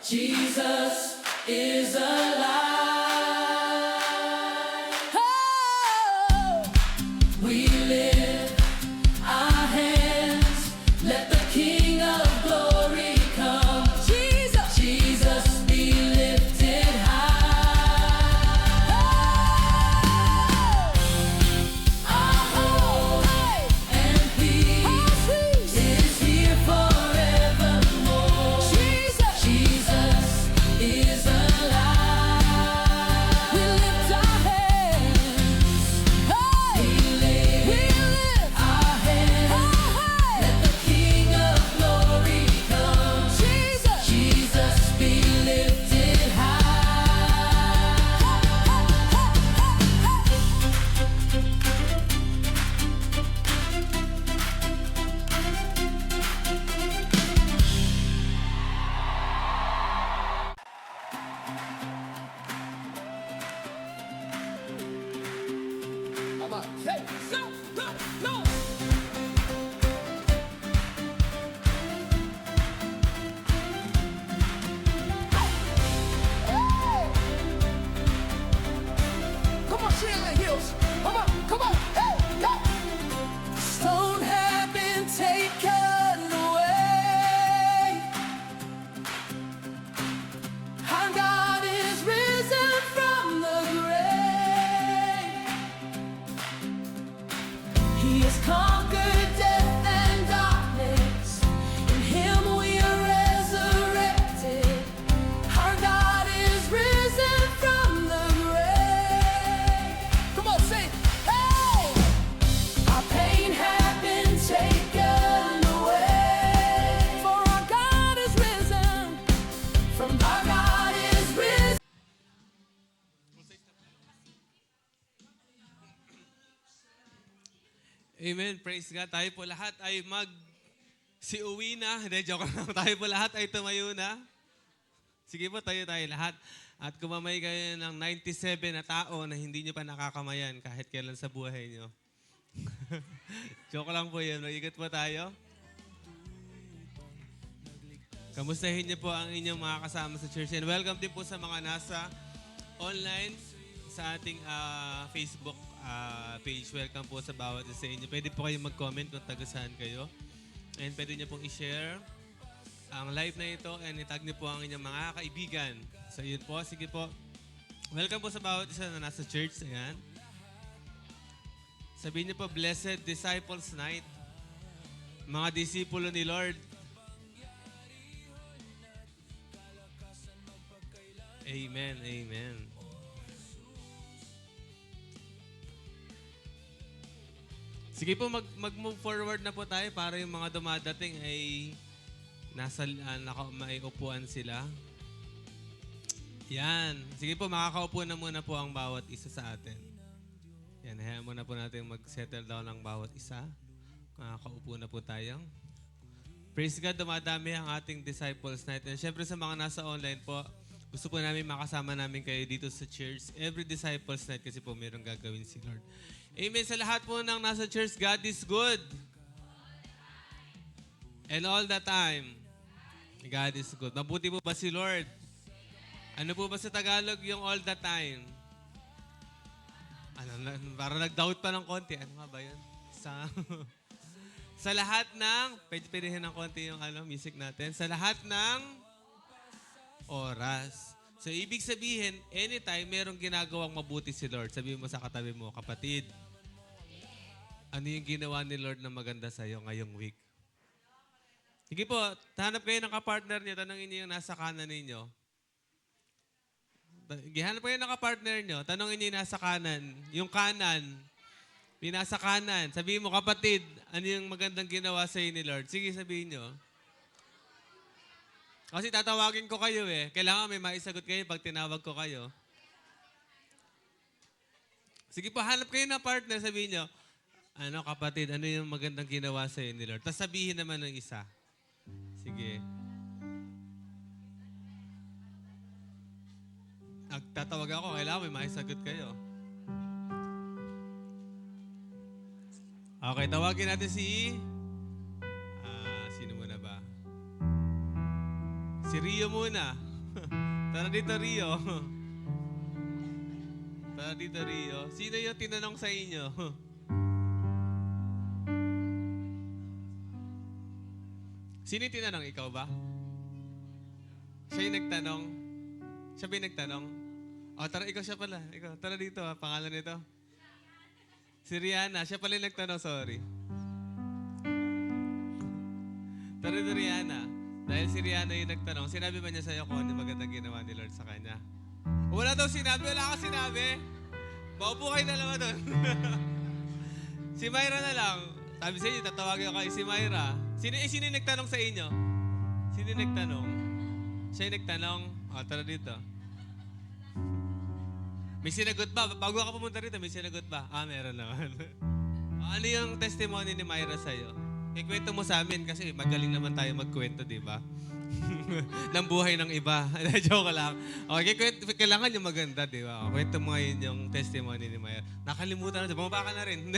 Jesus is alive. Oh, we lift our hands. Let the King of Glory come. Jesus, Jesus be lifted high. Our hope and peace is here forevermore. Jesus is alive. We lift our hands. We lift our hands. Let the King of Glory come. Jesus be lifted Come on, shake the heels. Come on, hey, go. Stone have been taken away. Our God is risen from the grave. He has conquered death and darkness. In Him we are resurrected. Our God is risen from the grave. Come on, sing. Hey! Our pain had been taken away. For our God is risen. From our God is risen. Amen. Praise God. Tayo po lahat ay si-uwi na. Hindi, joke lang. Tayo po lahat ay tumayo na. Sige po, tayo lahat. At kumamay kayo ng 97 na tao na hindi nyo pa nakakamayan kahit kailan sa buhay nyo. Joke lang po yun. Mag-igat po tayo. Kamustahin niyo po ang inyong mga kasama sa church. And welcome din po sa mga nasa online sa ating Facebook page. Welcome po sa bawat isa sa inyo. Pwede po kayong mag-comment kung taga saan kayo. And pwede niyo pong i-share ang live na ito and itag niyo po ang inyong mga kaibigan. So yun po, sige po. Welcome po sa bawat isa na nasa church. Ayan. Sabihin niyo po, Blessed Disciples Night. Mga disipulo ni Lord. Amen, amen. Sige po, mag-move forward na po tayo para yung mga dumadating ay may upuan sila. Yan. Sige po, makakaupo na muna po ang bawat isa sa atin. Yan, hayaan muna po natin mag-settle down ang bawat isa. Makakaupo na po tayo. Praise God, dumadami ang ating Disciples Night. And syempre sa mga nasa online po, gusto po namin makasama namin kayo dito sa church. Every Disciples Night kasi po mayroong gagawin si Lord. Amen. Sa lahat po ng nasa church, God is good. And all the time, God is good. Mabuti po ba si Lord? Ano po ba sa Tagalog yung all the time? Parang nag-doubt pa ng konti. Ano nga ba yun? Sa lahat ng, pwede ng konti yung music natin. Sa lahat ng oras. So, ibig sabihin, anytime merong ginagawang mabuti si Lord, sabihin mo sa katabi mo, kapatid, ano yung ginawa ni Lord na maganda sa'yo ngayong week? Sige po, hanap kayo ng kapartner niyo, tanongin niyo yung nasa kanan ninyo. Hanap kayo ng kapartner niyo, tanongin niyo yung nasa kanan. Yung kanan, yung nasa kanan. Sabihin mo, kapatid, ano yung magandang ginawa sa'yo ni Lord? Sige, sabihin niyo. Kasi tatawagin ko kayo eh. Kailangan may maisagot kayo pag tinawag ko kayo. Sige po, hanap kayo ng partner, sabihin nyo, ano kapatid, ano yung magandang ginawa sa'yo ni Lord? Tapos sabihin naman ng isa. Sige. Tatawag ako, kailangan may maisagot kayo. Okay, tawagin natin si... sino muna ba? Si Rio muna. Tara dito, Rio. Tara dito, Rio. Sino yung tinanong sa inyo? Sino yung tinanong? Ikaw ba? Siya yung nagtanong? Siya ba yung nagtanong? Oh, tara, ikaw siya pala. Ikaw, tara dito, pangalan nito. Si Rihanna. Siya pala yung nagtanong, sorry. Tara dito, Rihanna. Dahil si Rihanna yung nagtanong, sinabi ba niya sa'yo kung ano magandang ginawa ni Lord sa kanya? Wala daw sinabi, wala ka sinabi. Maupo kayo dalawa doon. Si Myra na lang. Sabi sa inyo, tatawagin ko kayo si Myra. Sino yung nagtanong sa inyo? Sino yung nagtanong? Siya yung nagtanong. O, tara dito. May sinagot ba? Bago ka pumunta rito, may sinagot ba? Meron naman. Ano yung testimony ni Myra sa'yo? Ikwento mo sa amin kasi magaling naman tayo magkwento, di ba? Ng buhay ng iba. Joke lang. Okay, kailangan yung maganda, di ba? Kwento mo ngayon yung testimony ni Myra. Nakalimutan na. Bumaba ka na rin.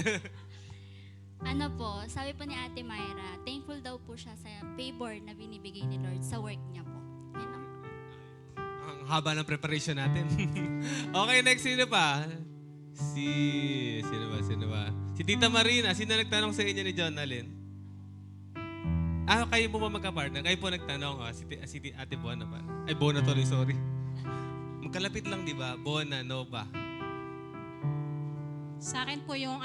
Ano po, sabi po ni Ate Myra, thankful daw po siya sa favor na binibigay ni Lord sa work niya po. Yan ang... Ang haba ng preparation natin. Okay, next. Sino pa? Sino ba? Si Tita Marina. Sino nagtanong sa inyo ni Jonalyn? Kayo po ba magka-partner? Kayo po nagtanong. Si Ate Bona pa. Ay, Bona tuloy, sorry. Magkalapit lang, di ba? Bona, Nova. Sa akin po yung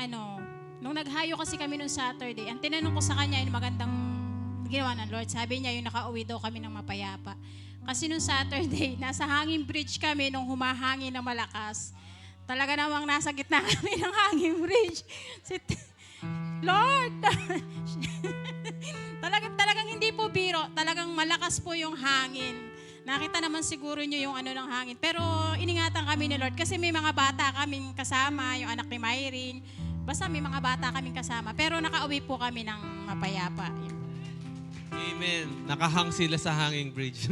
nung naghayo kasi kami nung Saturday, ang tinanong ko sa kanya yung magandang ginawa ng Lord. Sabi niya yung nakauwi daw kami ng mapayapa. Kasi nung Saturday, nasa hanging bridge kami nung humahangin na malakas. Talaga namang nasa gitna kami ng hanging bridge. Lord! Talagang hindi po biro. Talagang malakas po yung hangin. Nakita naman siguro niyo yung ng hangin. Pero iningatan kami ni Lord kasi may mga bata kaming kasama, yung anak ni Myring. Basta may mga bata kaming kasama. Pero nakauwi po kami ng mapayapa. Amen. Nakahang sila sa hanging bridge.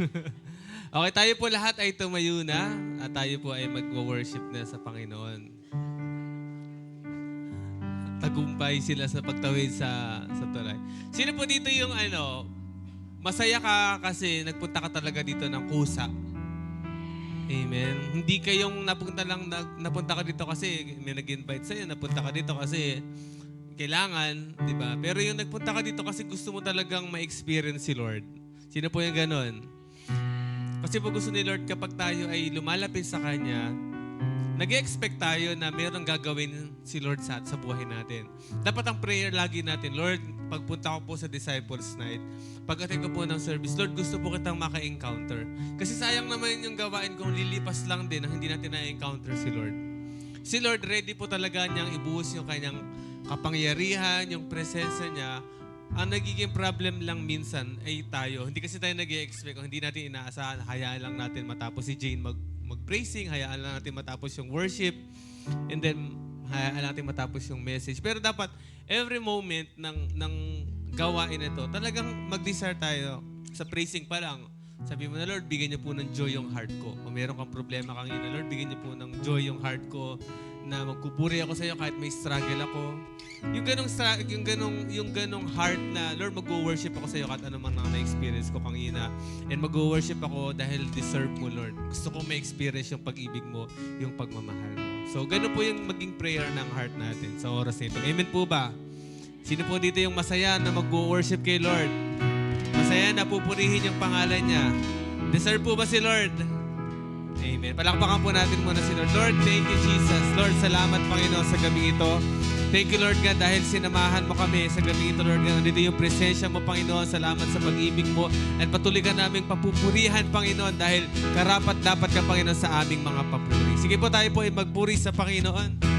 Okay, tayo po lahat ay tumayo na at tayo po ay mag-worship na sa Panginoon. Tagumpay sila sa pagtawid sa tulay. Sino po dito yung masaya ka kasi nagpunta ka talaga dito ng kusa? Amen. Hindi kayong napunta ka dito kasi may nag-invite sa'yo, napunta ka dito kasi kailangan, di ba? Pero yung nagpunta ka dito kasi gusto mo talagang ma-experience si Lord. Sino po yung ganon? Kasi po gusto ni Lord kapag tayo ay lumalapit sa Kanya, nag-expect tayo na mayroong gagawin si Lord sa buhay natin. Dapat ang prayer lagi natin, Lord, pagpunta ko po sa Disciples Night, pag-attend ko po ng service, Lord, gusto po kitang maka-encounter. Kasi sayang naman yung gawain kung lilipas lang din na hindi natin na-encounter si Lord. Si Lord, ready po talaga niyang ibuhos yung kanyang kapangyarihan, yung presensya niya. Ang nagiging problem lang minsan ay tayo. Hindi kasi tayo nag-i-expect, hindi natin inaasahan, hayaan lang natin matapos si Jane mag-praising, hayaan lang natin matapos yung worship, and then hayaan natin matapos yung message. Pero dapat, every moment ng gawain ito, talagang mag-desire tayo sa praising pa lang. Sabi mo na, Lord, bigyan niyo po ng joy yung heart ko. Kung meron kang problema kang ina, Lord, bigyan niyo po ng joy yung heart ko na magpupuri ako sa iyo kahit may struggle ako. Yung ganong heart na, Lord, mag-worship ako sa iyo kahit anumang na-experience ko kang ina. And mag-worship ako dahil deserve mo, Lord. Gusto kong ma-experience yung pag-ibig mo, yung pagmamahal mo. So, ganun po yung maging prayer ng heart natin sa oras nito. Amen po ba? Sino po dito yung masaya na mag-worship kay Lord? Masaya na pupurihin yung pangalan niya. Deserve po ba si Lord? Amen. Palakpakan po natin muna si Lord. Lord, thank you, Jesus. Lord, salamat, Panginoon, sa gabi ito. Thank you, Lord God, dahil sinamahan mo kami sa gabi ito, Lord God. Nandito yung presensya mo, Panginoon. Salamat sa pag-ibig mo. At patuloy ka namin papupurihan, Panginoon, dahil karapat-dapat ka, Panginoon, sa aming mga papuri. Sige po, tayo po ay magpuri sa Panginoon.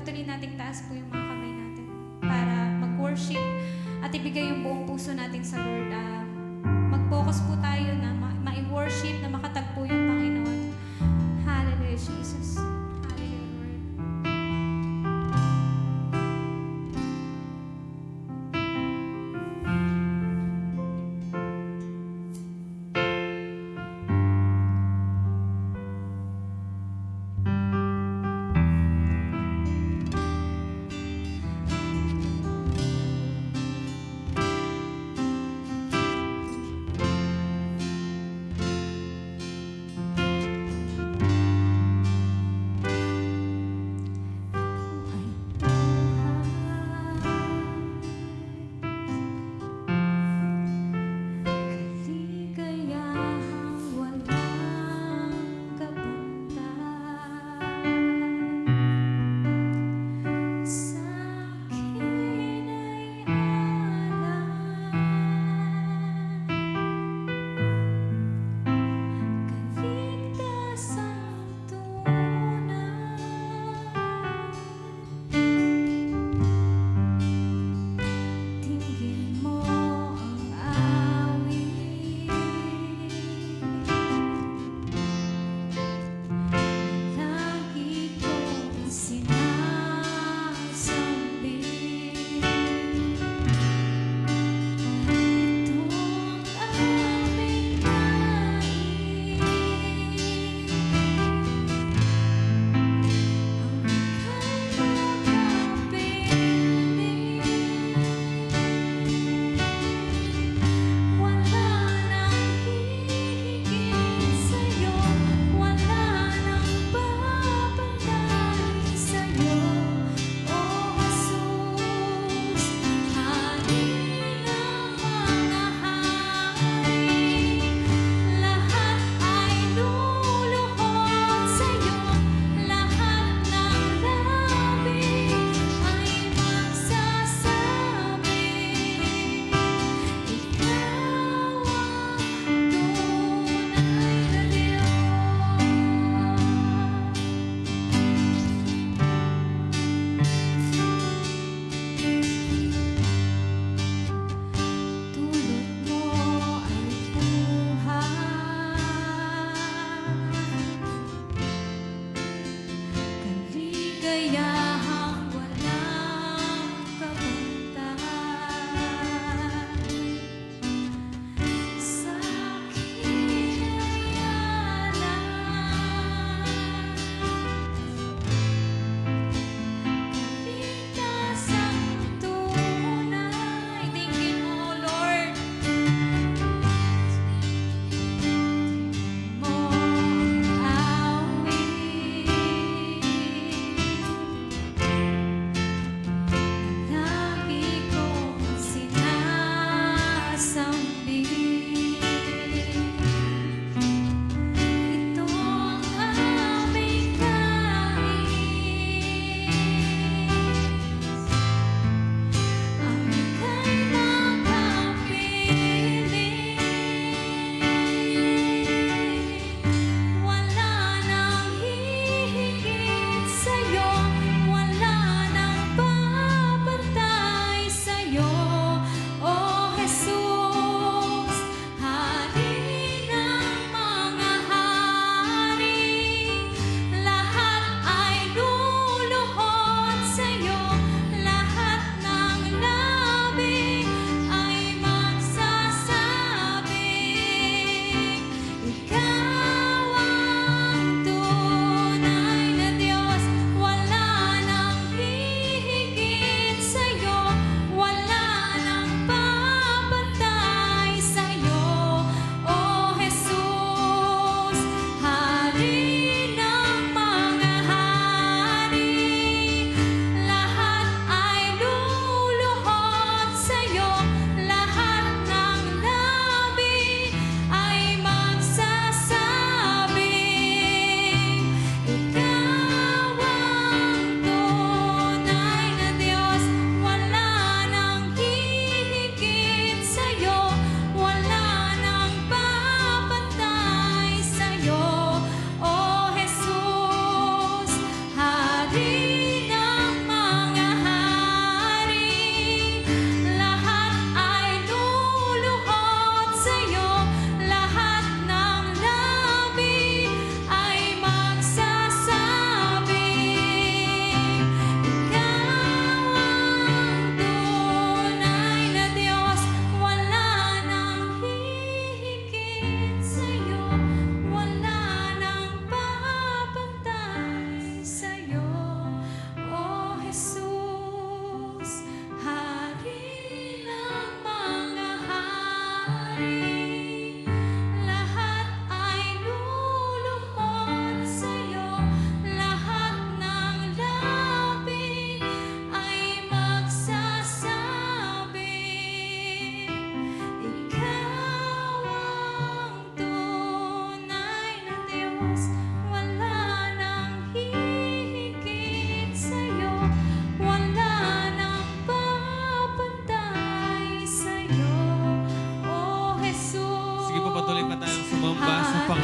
patuloy nating taas po yung mga kamay natin para mag-worship at ibigay yung buong puso natin sa Lord. Mag-focus po tayo na ma-worship, na makatagpo yung Panginoon. Hallelujah, Jesus. Hallelujah, Lord.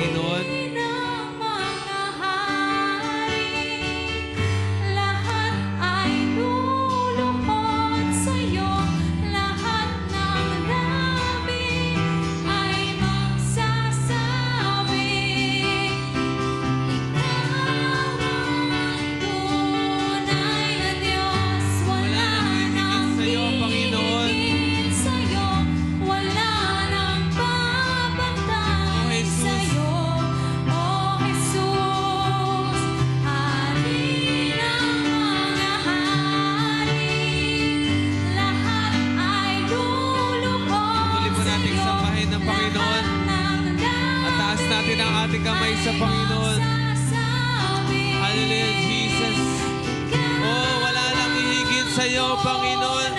Panginoon. ng mga hari, lahat ay luluhod sa'yo, lahat ng labi ay magsasabi, ikaw ang tunay na Diyos, wala nang hihigit sa'yo, wala nang babantay sa'yo, O Jesus, Hari ng mga hari, lahat ay luluhod Tuloy po nating sa'yo, sambahin ng Panginoon. At taas natin ang ating kamay sa Panginoon. Hallelujah, Jesus. Oh, wala nang hihigit sa iyo, Panginoon.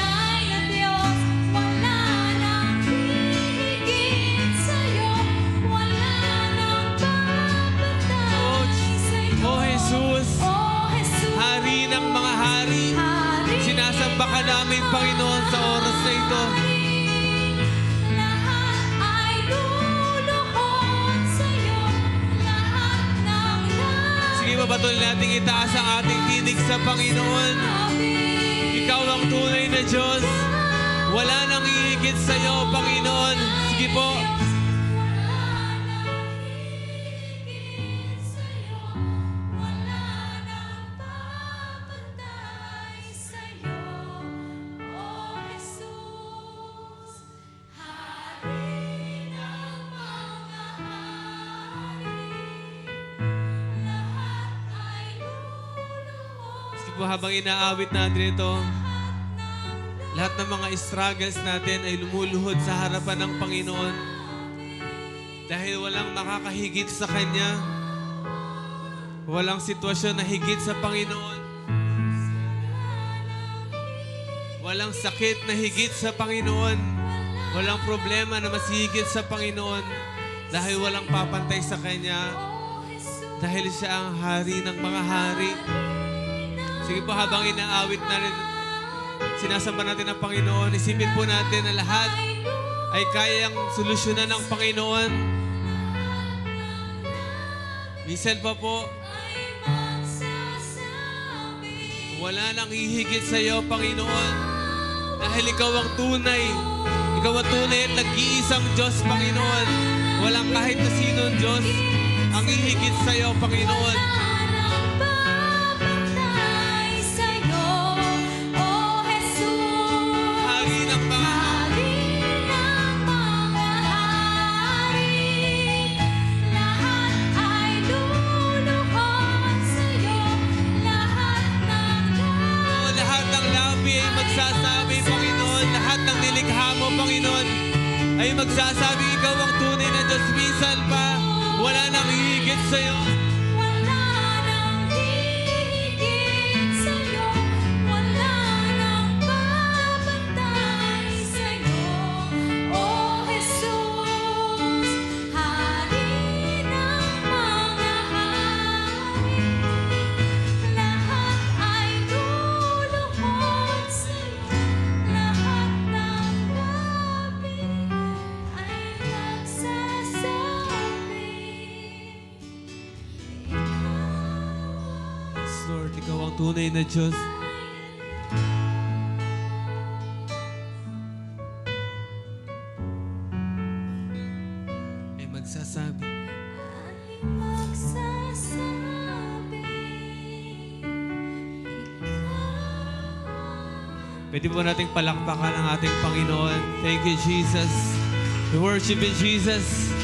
Oh, Jesus, Hari ng mga hari, sinasamba ka namin, Panginoon, sa oras na ito. Lahat ay luluhod sa'yo, lahat ng Sige, patuloy natin itaas ang ating tinig sa Panginoon. Ikaw ang tunay na Diyos. Wala nang hihigit sa iyo, Panginoon. Sige po. Sige po, habang inaawit natin ito, lahat ng mga struggles natin ay lumuluhod sa harapan ng Panginoon. Dahil walang makakahigit sa Kanya. Walang sitwasyon na higit sa Panginoon. Walang sakit na higit sa Panginoon. Walang problema na mas higit sa Panginoon. Dahil walang papantay sa Kanya. Dahil siya ang hari ng mga hari. Sige po, habang inaawit na rin, sinasamba natin ang Panginoon, isipin po natin na lahat ay kayang solusyonan ng Panginoon. Minsan pa po, wala nang hihigit sa iyo, Panginoon. Dahil ikaw ang tunay. Ikaw ang tunay at nag-iisang Diyos, Panginoon. Walang kahit na sinong Diyos ang hihigit sa iyo, Panginoon. Hari ng mga lahat ng labi ay magsasabi, Panginoon. Lahat ng nilikha mo, Panginoon, ay magsasabi, ikaw ang tunay na Diyos. Minsan pa, wala nang hihigit sa iyo. Yes, Lord, ikaw ang tunay na Diyos. Ay magsasabi, pwede po nating palakpakan ang ating Panginoon. Thank you, Jesus. We worship you, Jesus.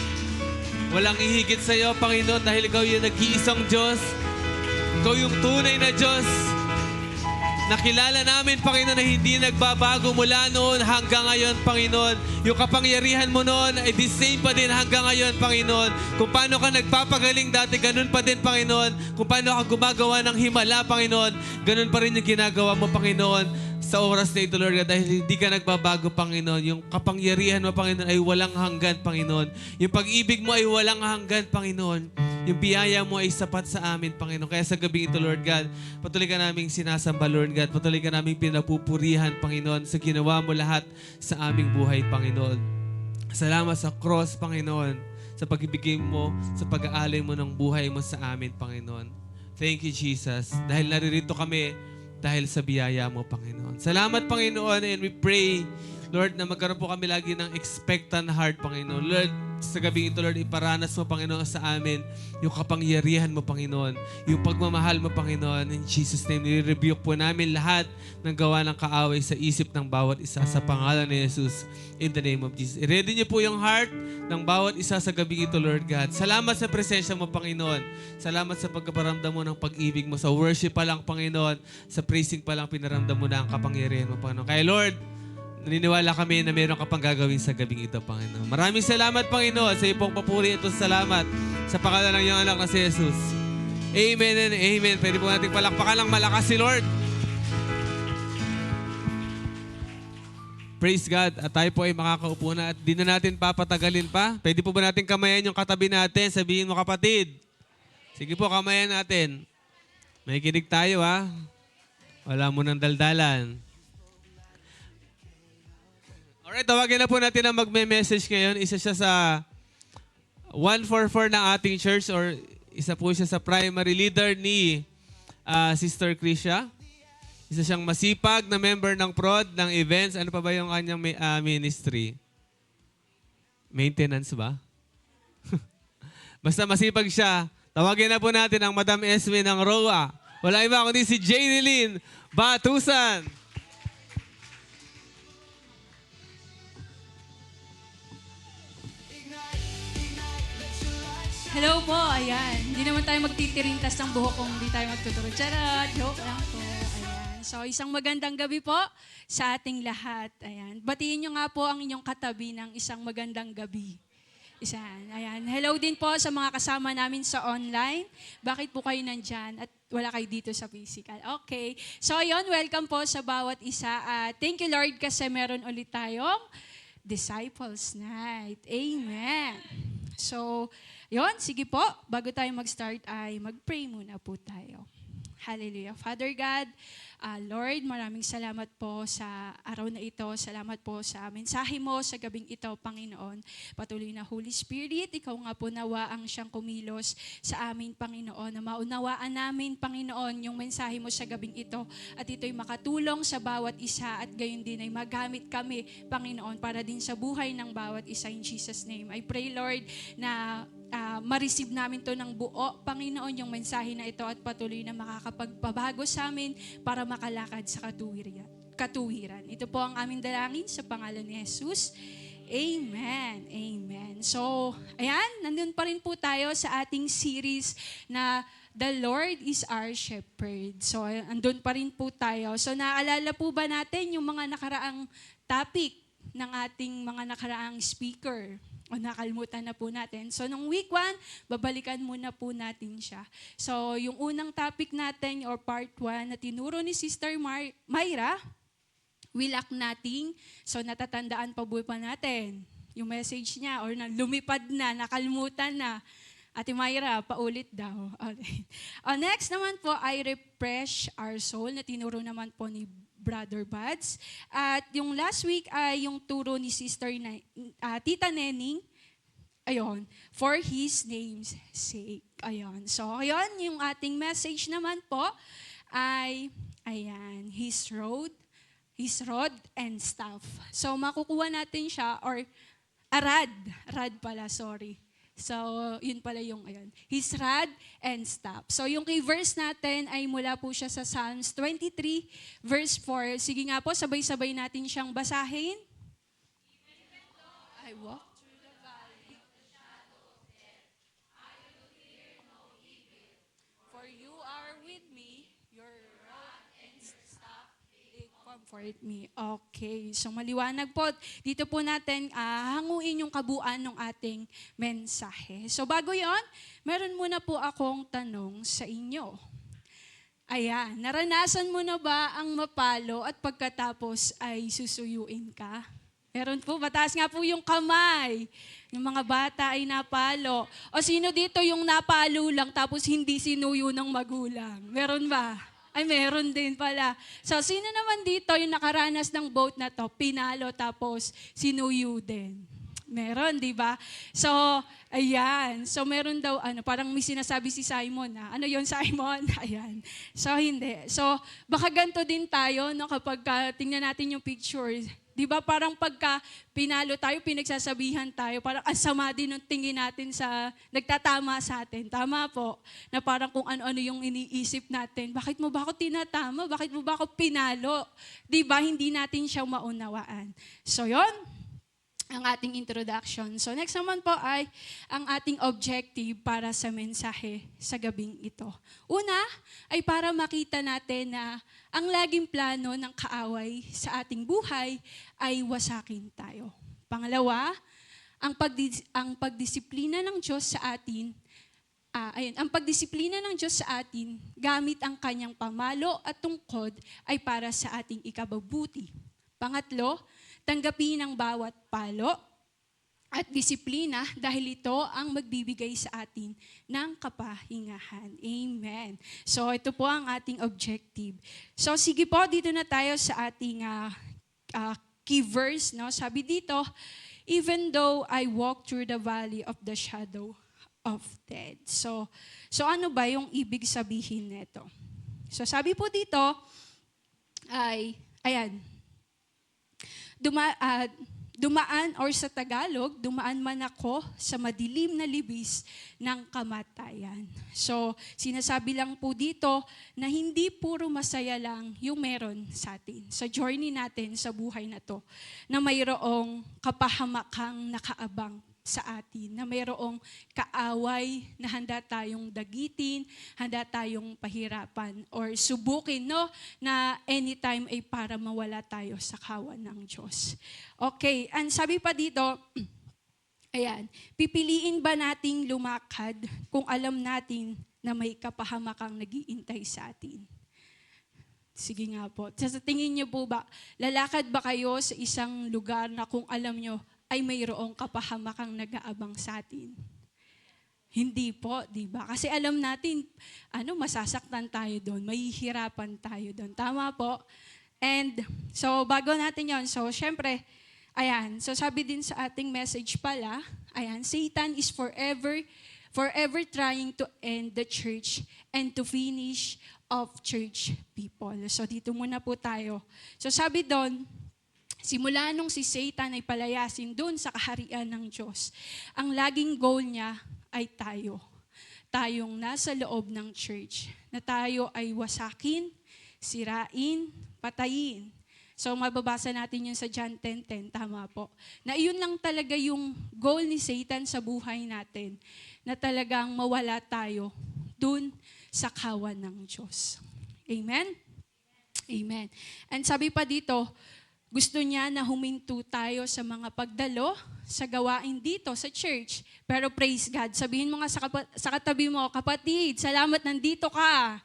Walang ihigit sa iyo, Panginoon, dahil ikaw yung nag-iisang Diyos. Ikaw yung tunay na Diyos. Nakilala namin, Panginoon, na hindi nagbabago mula noon hanggang ngayon, Panginoon. Yung kapangyarihan mo noon ay the same pa din hanggang ngayon, Panginoon. Kung paano ka nagpapagaling dati, ganun pa din, Panginoon. Kung paano ka gumagawa ng himala, Panginoon, ganun pa rin yung ginagawa mo, Panginoon. Sa oras na ito, Lord, dahil hindi ka nagbabago, Panginoon. Yung kapangyarihan mo, Panginoon, ay walang hanggan, Panginoon. Yung pag-ibig mo ay walang hanggan, Panginoon. Yung biyaya mo ay sapat sa amin, Panginoon. Kaya sa gabi ito, Lord God, patuloy ka naming sinasamba, Lord God. Patuloy ka naming pinapupurihan, Panginoon, sa ginawa mo lahat sa aming buhay, Panginoon. Salamat sa cross, Panginoon. sa pagbibigay mo, sa pag-aalay mo ng buhay mo sa amin, Panginoon. Thank you, Jesus. Dahil naririto kami, dahil sa biyaya mo, Panginoon. Salamat, Panginoon, and we pray, Lord, na magkaroon po kami lagi ng expectant heart, Panginoon. Lord, sa gabi ito, Lord, iparanas mo, Panginoon, sa amin yung kapangyarihan mo, Panginoon. Yung pagmamahal mo, Panginoon. In Jesus' name, nire-rebuke po namin lahat ng gawa ng kaaway sa isip ng bawat isa sa pangalan ni Jesus. In the name of Jesus. I-ready niyo po yung heart ng bawat isa sa gabi ito, Lord God. Salamat sa presensya mo, Panginoon. Salamat sa pagkaparamdam mo ng pag-ibig mo. Sa worship pa lang, Panginoon. Sa praising pa lang, pinaramdam mo na ang kapangyarihan mo, Panginoon. Kaya, Lord, naniniwala kami na meron ka pang gagawin sa gabing ito, Panginoon. Maraming salamat, Panginoon, sa iyong papuri ito. Salamat sa pangalan ng iyong anak na si Jesus. Amen and amen. Pwede po natin palakpakan ng malakas si Lord. Praise God. At tayo po ay makakaupo na at di na natin papatagalin pa. Pwede po ba natin kamayan yung katabi natin? Sabihin mo, kapatid. Sige po, kamayan natin. May kinig tayo, ha? Wala mo ng daldalan. Alright, tawagin na po natin ang magme-message ngayon. Isa siya sa 144 ng ating church or isa po siya sa primary leader ni Sister Krisha. Isa siyang masipag na member ng prod, ng events. Ano pa ba yung kanyang ministry? Maintenance ba? Basta masipag siya. Tawagin na po natin ang Madam Esme ng ROA. Wala iba kundi si Jaylin Batusan. Hello po, ayan. Hindi naman tayo magtitirintas ng buhok kung hindi tayo magtuturo. Charot, joke lang po. Ayan. So, isang magandang gabi po sa ating lahat. Ayan. Batiin nyo nga po ang inyong katabi ng isang magandang gabi. Ayan. Hello din po sa mga kasama namin sa online. Bakit po kayo nandyan at wala kayo dito sa physical? Okay. So, ayun, welcome po sa bawat isa. Thank you, Lord, kasi meron ulit tayong Disciples Night. Amen. So, yun, sige po. Bago tayo mag-start ay mag-pray muna po tayo. Hallelujah. Father God, Lord, maraming salamat po sa araw na ito. Salamat po sa mensahe mo sa gabing ito, Panginoon. Patuloy na Holy Spirit, ikaw nga po nawa ang siyang kumilos sa amin, Panginoon. Na maunawaan namin, Panginoon, yung mensahe mo sa gabing ito. At ito'y makatulong sa bawat isa at gayon din ay magamit kami, Panginoon, para din sa buhay ng bawat isa. In Jesus' name, I pray, Lord, na ma-receive namin to ng buo, Panginoon, yung mensahe na ito at patuloy na makakapagpabago sa amin para makalakad sa katuwiran. Ito po ang aming dalangin sa pangalan ni Jesus. Amen. Amen. So, ayan, nandun pa rin po tayo sa ating series na The Lord is our Shepherd. So, andun pa rin po tayo. So, naalala po ba natin yung mga nakaraang topic ng ating mga nakaraang speaker? O nakalimutan na po natin. So, nung week 1, babalikan muna po natin siya. So, yung unang topic natin or part 1 na tinuro ni Sister Myra, we lack nothing. So, natatandaan pa po ba natin yung message niya or lumipad na, nakalimutan na. Ate Myra, paulit daw. Okay. Next naman po ay refresh our soul na tinuro naman po ni Brother Buds. At yung last week ay yung turo ni Tita Nening. Ayun, for His name's sake. Ayun. So, ayun, yung ating message naman po ay, ayan, His rod and staff. So, makukuha natin siya, or rad pala, sorry. So, yun pala yung, ayun, His rod and staff. So, yung key verse natin ay mula po siya sa Psalms 23, verse 4. Sige nga po, sabay-sabay natin siyang basahin. I walk through the valley of the shadow of death, I will fear no evil. For you are with me, your rod and staff, they comfort me. Okay, so maliwanag po. Dito po natin hanguin yung kabuuan ng ating mensahe. So bago yon, meron muna po akong tanong sa inyo. Ayan, naranasan mo na ba ang mapalo at pagkatapos ay susuyuin ka? Meron po, bataas nga po yung kamay. Yung mga bata ay napalo. O sino dito yung napalo lang tapos hindi sinuyo ng magulang? Meron ba? Ay, meron din pala. So, sino naman dito yung nakaranas ng boat na to, pinalo tapos sinuyo din? Meron, di ba? So, ayan. So, meron daw, parang may sinasabi si Simon, ano yon Simon? Ayan. So, hindi. So, baka ganito din tayo, no, kapag tingnan natin yung picture. Di ba, parang pagka pinalo tayo, pinagsasabihan tayo, parang asama din ng tingin natin sa, nagtatama sa atin. Tama po, na parang kung ano-ano yung iniisip natin. Bakit mo ba ako tinatama? Bakit mo ba ako pinalo? Di ba, hindi natin siya maunawaan. So, yon ang ating introduction. So next naman po ay ang ating objective para sa mensahe sa gabing ito. Una ay para makita natin na ang laging plano ng kaaway sa ating buhay ay wasakin tayo. Pangalawa, ang pagdisiplina ng Diyos sa atin, ang pagdisiplina ng Diyos sa atin gamit ang kanyang pamalo at tungkod ay para sa ating ikabubuti. Pangatlo, tanggapin ang bawat palo at disiplina dahil ito ang magbibigay sa atin ng kapahingahan. Amen. So ito po ang ating objective. So sige po, dito na tayo sa ating key verse. No? Sabi dito, even though I walk through the valley of the shadow of death. So ano ba yung ibig sabihin nito? So sabi po dito ay, ayan, dumaan or sa Tagalog, dumaan man ako sa madilim na libis ng kamatayan. So, sinasabi lang po dito na hindi puro masaya lang yung meron sa atin. Sa journey natin sa buhay na to, na mayroong kapahamakang nakaabang sa atin, na mayroong kaaway na handa tayong dagitin, handa tayong pahirapan or subukin, no? Na anytime ay para mawala tayo sa kawan ng Diyos. Okay, and sabi pa dito, ayan, pipiliin ba nating lumakad kung alam natin na may kapahamakang nag-iintay sa atin? Sige nga po. Sa tingin niyo po ba, lalakad ba kayo sa isang lugar na kung alam niyo ay mayroong kapahamakang nag-aabang sa atin? Hindi po, di ba? Kasi alam natin, masasaktan tayo doon, mahihirapan tayo doon. Tama po? And so, bago natin yon, so syempre, ayan, so sabi din sa ating message pala, ayan, Satan is forever trying to end the church and to finish of church people. So dito muna po tayo. So sabi doon, simula nung si Satan ay palayasin dun sa kaharian ng Diyos, ang laging goal niya ay tayo. Tayong nasa loob ng church, na tayo ay wasakin, sirain, patayin. So mababasa natin yun sa John 10:10, tama po. Na iyon lang talaga yung goal ni Satan sa buhay natin, na talagang mawala tayo dun sa kawan ng Diyos. Amen? Amen. And sabi pa dito, gusto niya na huminto tayo sa mga pagdalo, sa gawain dito sa church. Pero praise God, sabihin mo nga sa katabi mo, kapatid, salamat nandito ka.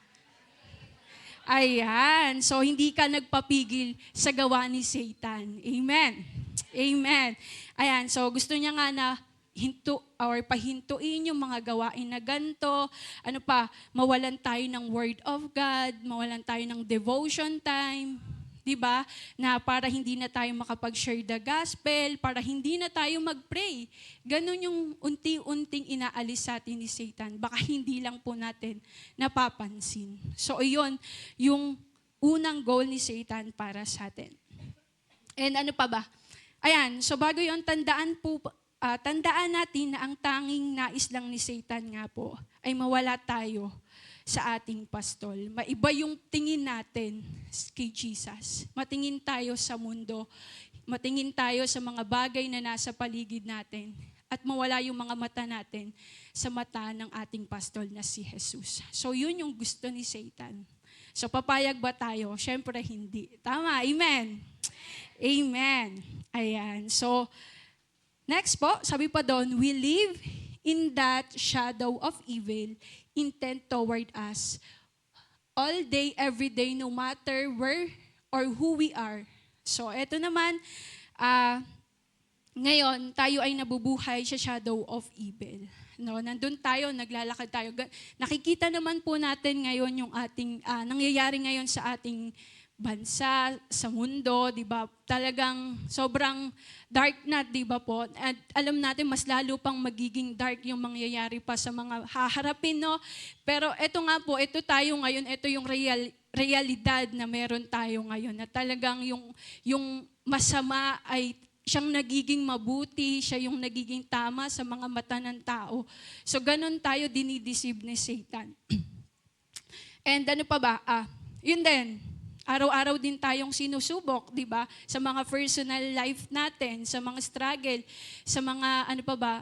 Ayan, so hindi ka nagpapigil sa gawa ni Satan. Amen. Amen. Ayan, so gusto niya nga na pahintuin yung mga gawain na ganito. Mawalan tayo ng word of God, mawalan tayo ng devotion time. Diba? Na para hindi na tayo makapag-share the gospel, para hindi na tayo mag-pray. Ganon yung unti-unting inaalis sa atin ni Satan. Baka hindi lang po natin napapansin. So, iyon, yung unang goal ni Satan para sa atin. And ano pa ba? Ayan, so bago yun, tandaan natin na ang tanging nais lang ni Satan nga po ay mawala tayo sa ating pastol. Maiba yung tingin natin kay Jesus. Matingin tayo sa mundo. Matingin tayo sa mga bagay na nasa paligid natin. At mawala yung mga mata natin sa mata ng ating pastol na si Jesus. So yun yung gusto ni Satan. So papayag ba tayo? Siyempre hindi. Tama, amen. Amen. Ayan. So, next po, sabi pa doon, we live in that shadow of evil intent toward us all day, every day, no matter where or who we are. So, eto naman, ngayon, tayo ay nabubuhay sa shadow of evil. No, nandun tayo, naglalakad tayo. Nakikita naman po natin ngayon yung ating, nangyayari ngayon sa ating bansa, sa mundo, di ba? Talagang sobrang dark na, di ba po? At alam natin, mas lalo pang magiging dark yung mangyayari pa sa mga haharapin, no? Pero ito nga po, ito tayo ngayon, ito yung realidad na meron tayo ngayon. Na talagang yung masama ay siyang nagiging mabuti, siya yung nagiging tama sa mga mata ng tao. So ganun tayo dinideceive ni Satan. And ano pa ba? Yun din, araw-araw din tayong sinusubok, di ba? Sa mga personal life natin, sa mga struggle, sa mga ano pa ba,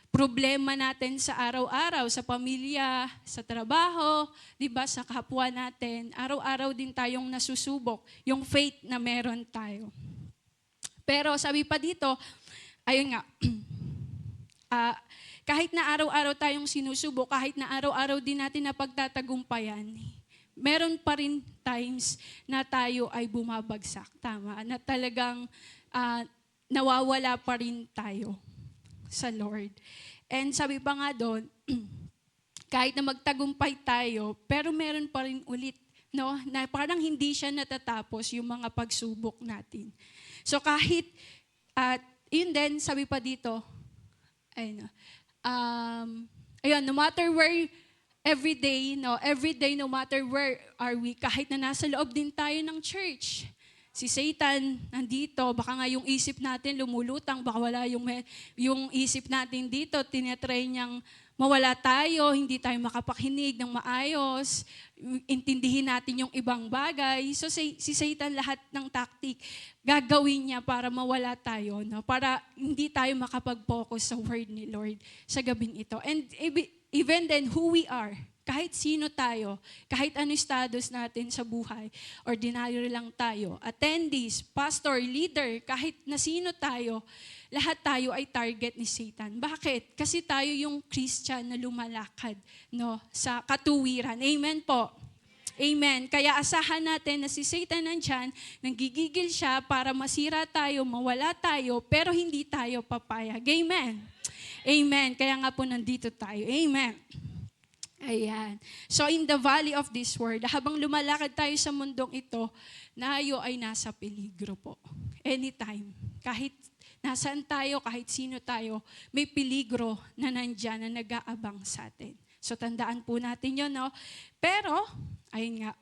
problema natin sa araw-araw, sa pamilya, sa trabaho, di ba? Sa kapwa natin, araw-araw din tayong nasusubok, yung faith na meron tayo. Pero sabi pa dito, ayun nga, kahit na araw-araw tayong sinusubok, kahit na araw-araw din natin napagtatagumpayan, meron pa rin times na tayo ay bumabagsak. Tama? Na talagang nawawala pa rin tayo sa Lord. And sabi pa nga doon, kahit na magtagumpay tayo, pero meron pa rin ulit, no? Na parang hindi siya natatapos yung mga pagsubok natin. So kahit, yun din, sabi pa dito, ayun, no matter where, every day, no matter where are we, kahit na nasa loob din tayo ng church, si Satan nandito, baka nga yung isip natin lumulutang, baka wala yung isip natin dito, tinatry niyang mawala tayo, hindi tayo makapakinig ng maayos, intindihin natin yung ibang bagay. So si Satan lahat ng tactic gagawin niya para mawala tayo, no? Para hindi tayo makapag-focus sa word ni Lord sa gabing ito. And even then, who we are, kahit sino tayo, kahit ano status natin sa buhay, ordinaryo lang tayo, attendees, pastor, leader, kahit na sino tayo, lahat tayo ay target ni Satan. Bakit? Kasi tayo yung Christian na lumalakad, no, sa katuwiran. Amen po. Amen. Kaya asahan natin na si Satan nandyan, nanggigigil siya para masira tayo, mawala tayo, pero hindi tayo papayag. Amen. Amen. Kaya nga po nandito tayo. Amen. Ayan. So in the valley of this world, habang lumalakad tayo sa mundong ito, tayo ay nasa peligro po. Anytime. Kahit nasaan tayo, kahit sino tayo, may peligro na nandyan na nag-aabang sa atin. So tandaan po natin yun, no? Pero, ayun nga.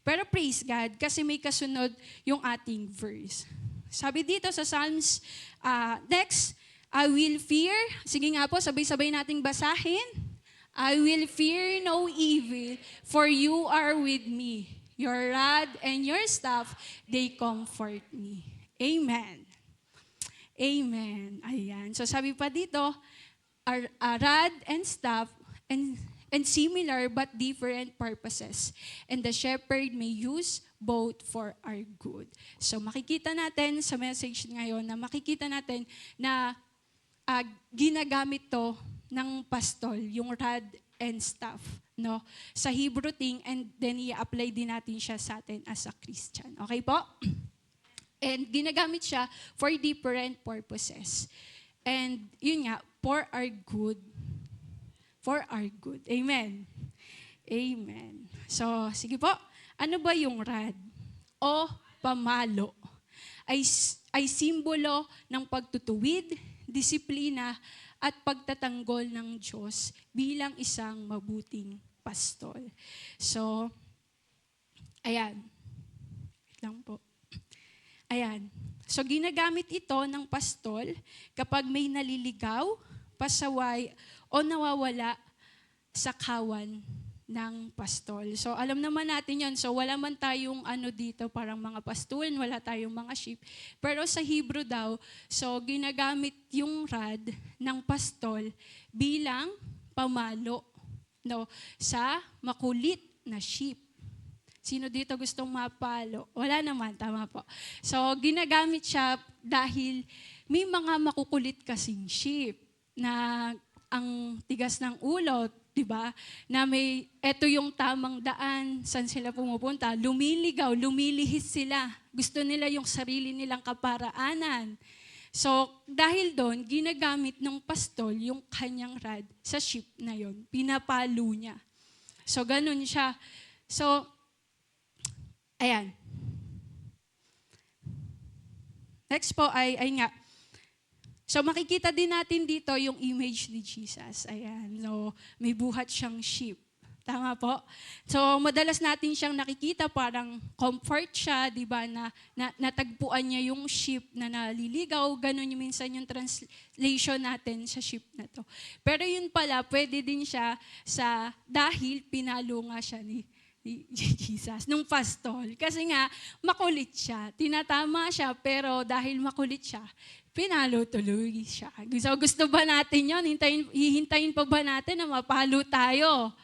Pero praise God, kasi may kasunod yung ating verse. Sabi dito sa Psalms, next, I will fear, sige nga po, sabay-sabay nating basahin. I will fear no evil, for you are with me. Your rod and your staff, they comfort me. Amen. Amen. Ayan. So sabi pa dito, a rod and staff, and similar but different purposes. And the shepherd may use both for our good. So makikita natin sa message ngayon na makikita natin na ginagamit to ng pastol, yung rod and staff, no? Sa Hebrew thing, and then i-apply din natin siya sa atin as a Christian. Okay po? And ginagamit siya for different purposes. And yun nga, for our good. For our good. Amen. Amen. So, sige po. Ano ba yung rod? O pamalo? Ay simbolo ng pagtutuwid, disiplina, at pagtatanggol ng Diyos bilang isang mabuting pastol. So, ayan. Wait lang po. Ayan. So, ginagamit ito ng pastol kapag may naliligaw, pasaway, o nawawala sa kawan ng pastol. So, alam naman natin yon. So, wala man tayong dito, parang mga pastol, wala tayong mga sheep. Pero sa Hebrew daw, so, ginagamit yung rod ng pastol bilang pamalo, no, sa makulit na sheep. Sino dito gustong mapalo? Wala naman, tama po. So, ginagamit siya dahil may mga makukulit kasing sheep na ang tigas ng ulo, diba? Na eto yung tamang daan, saan sila pumupunta, lumiligaw, lumilihis sila. Gusto nila yung sarili nilang kaparaanan. So, dahil doon, ginagamit ng pastol yung kanyang rod sa sheep na yon. Pinapalo niya. So, ganun siya. So, Ayan. Next po ay nga. So makikita din natin dito yung image ni Jesus. Ayan. So may buhat siyang sheep. Tama po? So madalas natin siyang nakikita, parang comfort siya, di ba, na natagpuan niya yung sheep na naliligaw. Ganon yung minsan yung translation natin sa sheep na to. Pero yun pala, pwede din siya dahil pinalo nga siya ni Jesus, nung pastol. Kasi nga, makulit siya. Tinatama siya, pero dahil makulit siya, pinalo tuloy siya. So gusto ba natin yun? Hihintayin pa ba natin na mapalo tayo?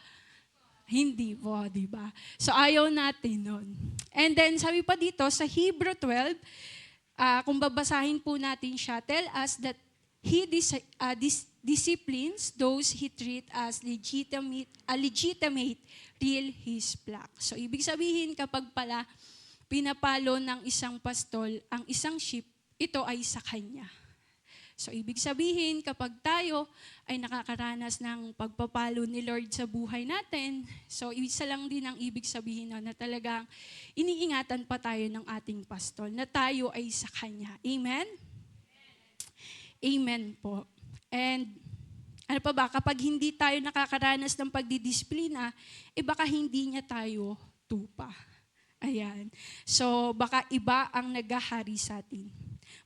Hindi po, di ba? So ayaw natin nun. And then sabi pa dito sa Hebrew 12, kung babasahin po natin siya, tell us that He disciplines those He treat as legitimate, real His flock. So ibig sabihin, kapag pala pinapalo ng isang pastol ang isang sheep, ito ay sa Kanya. So, ibig sabihin, kapag tayo ay nakakaranas ng pagpapalo ni Lord sa buhay natin, so, isa lang din ang ibig sabihin na talagang iniingatan pa tayo ng ating pastol, na tayo ay sa Kanya. Amen? Amen po. And, ano pa ba, kapag hindi tayo nakakaranas ng pagdidisiplina, baka hindi niya tayo tupa. Ayan. So, baka iba ang naghahari sa atin.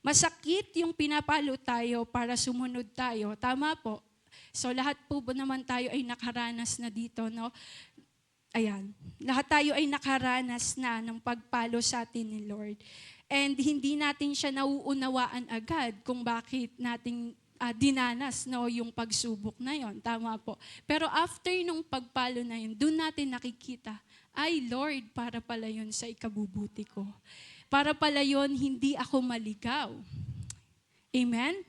Masakit yung pinapalo tayo para sumunod tayo. Tama po. So lahat po naman tayo ay nakaranas na dito, no? Ayan. Lahat tayo ay nakaranas na ng pagpalo sa atin ni Lord. And hindi natin siya nauunawaan agad kung bakit nating dinanas, no, yung pagsubok na yon. Tama po. Pero after nung pagpalo na yun, doon natin nakikita, ay Lord, para pala yun sa ikabubuti ko. Para pala yun, hindi ako maligaw. Amen?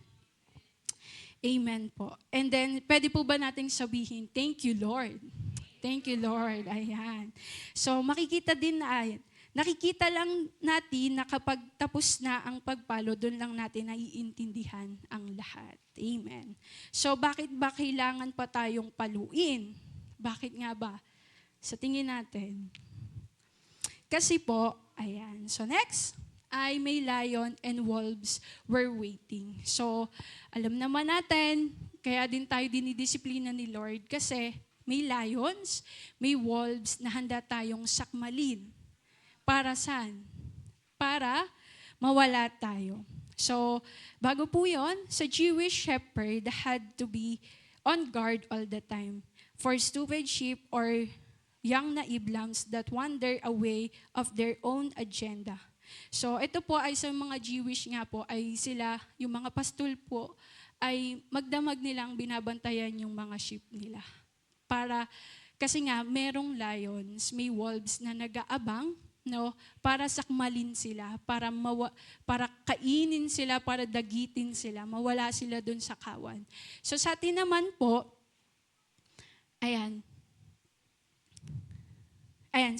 Amen po. And then, pwede po ba nating sabihin, thank you, Lord. Thank you, Lord. Ayan. So, makikita din nakikita lang natin na kapag tapos na ang pagpalo, doon lang natin naiintindihan ang lahat. Amen. So, bakit ba kailangan pa tayong paluin? Bakit nga ba? Sa tingin natin. Kasi po, ayan. So next, ay may lion and wolves were waiting. So, alam naman natin, kaya din tayo dinidisiplina ni Lord kasi may lions, may wolves na handa tayong sakmalin. Para saan? Para mawala tayo. So, bago po yon, sa Jewish shepherd had to be on guard all the time for stupid sheep or young naive lambs that wander away of their own agenda. So ito po ay sa mga Jewish nga po, ay sila, yung mga pastol po, ay magdamag nilang binabantayan yung mga sheep nila. Kasi nga, merong lions, may wolves na nag-aabang, no, para sakmalin sila, para kainin sila, para dagitin sila, mawala sila dun sa kawan. So sa atin naman po, ayan,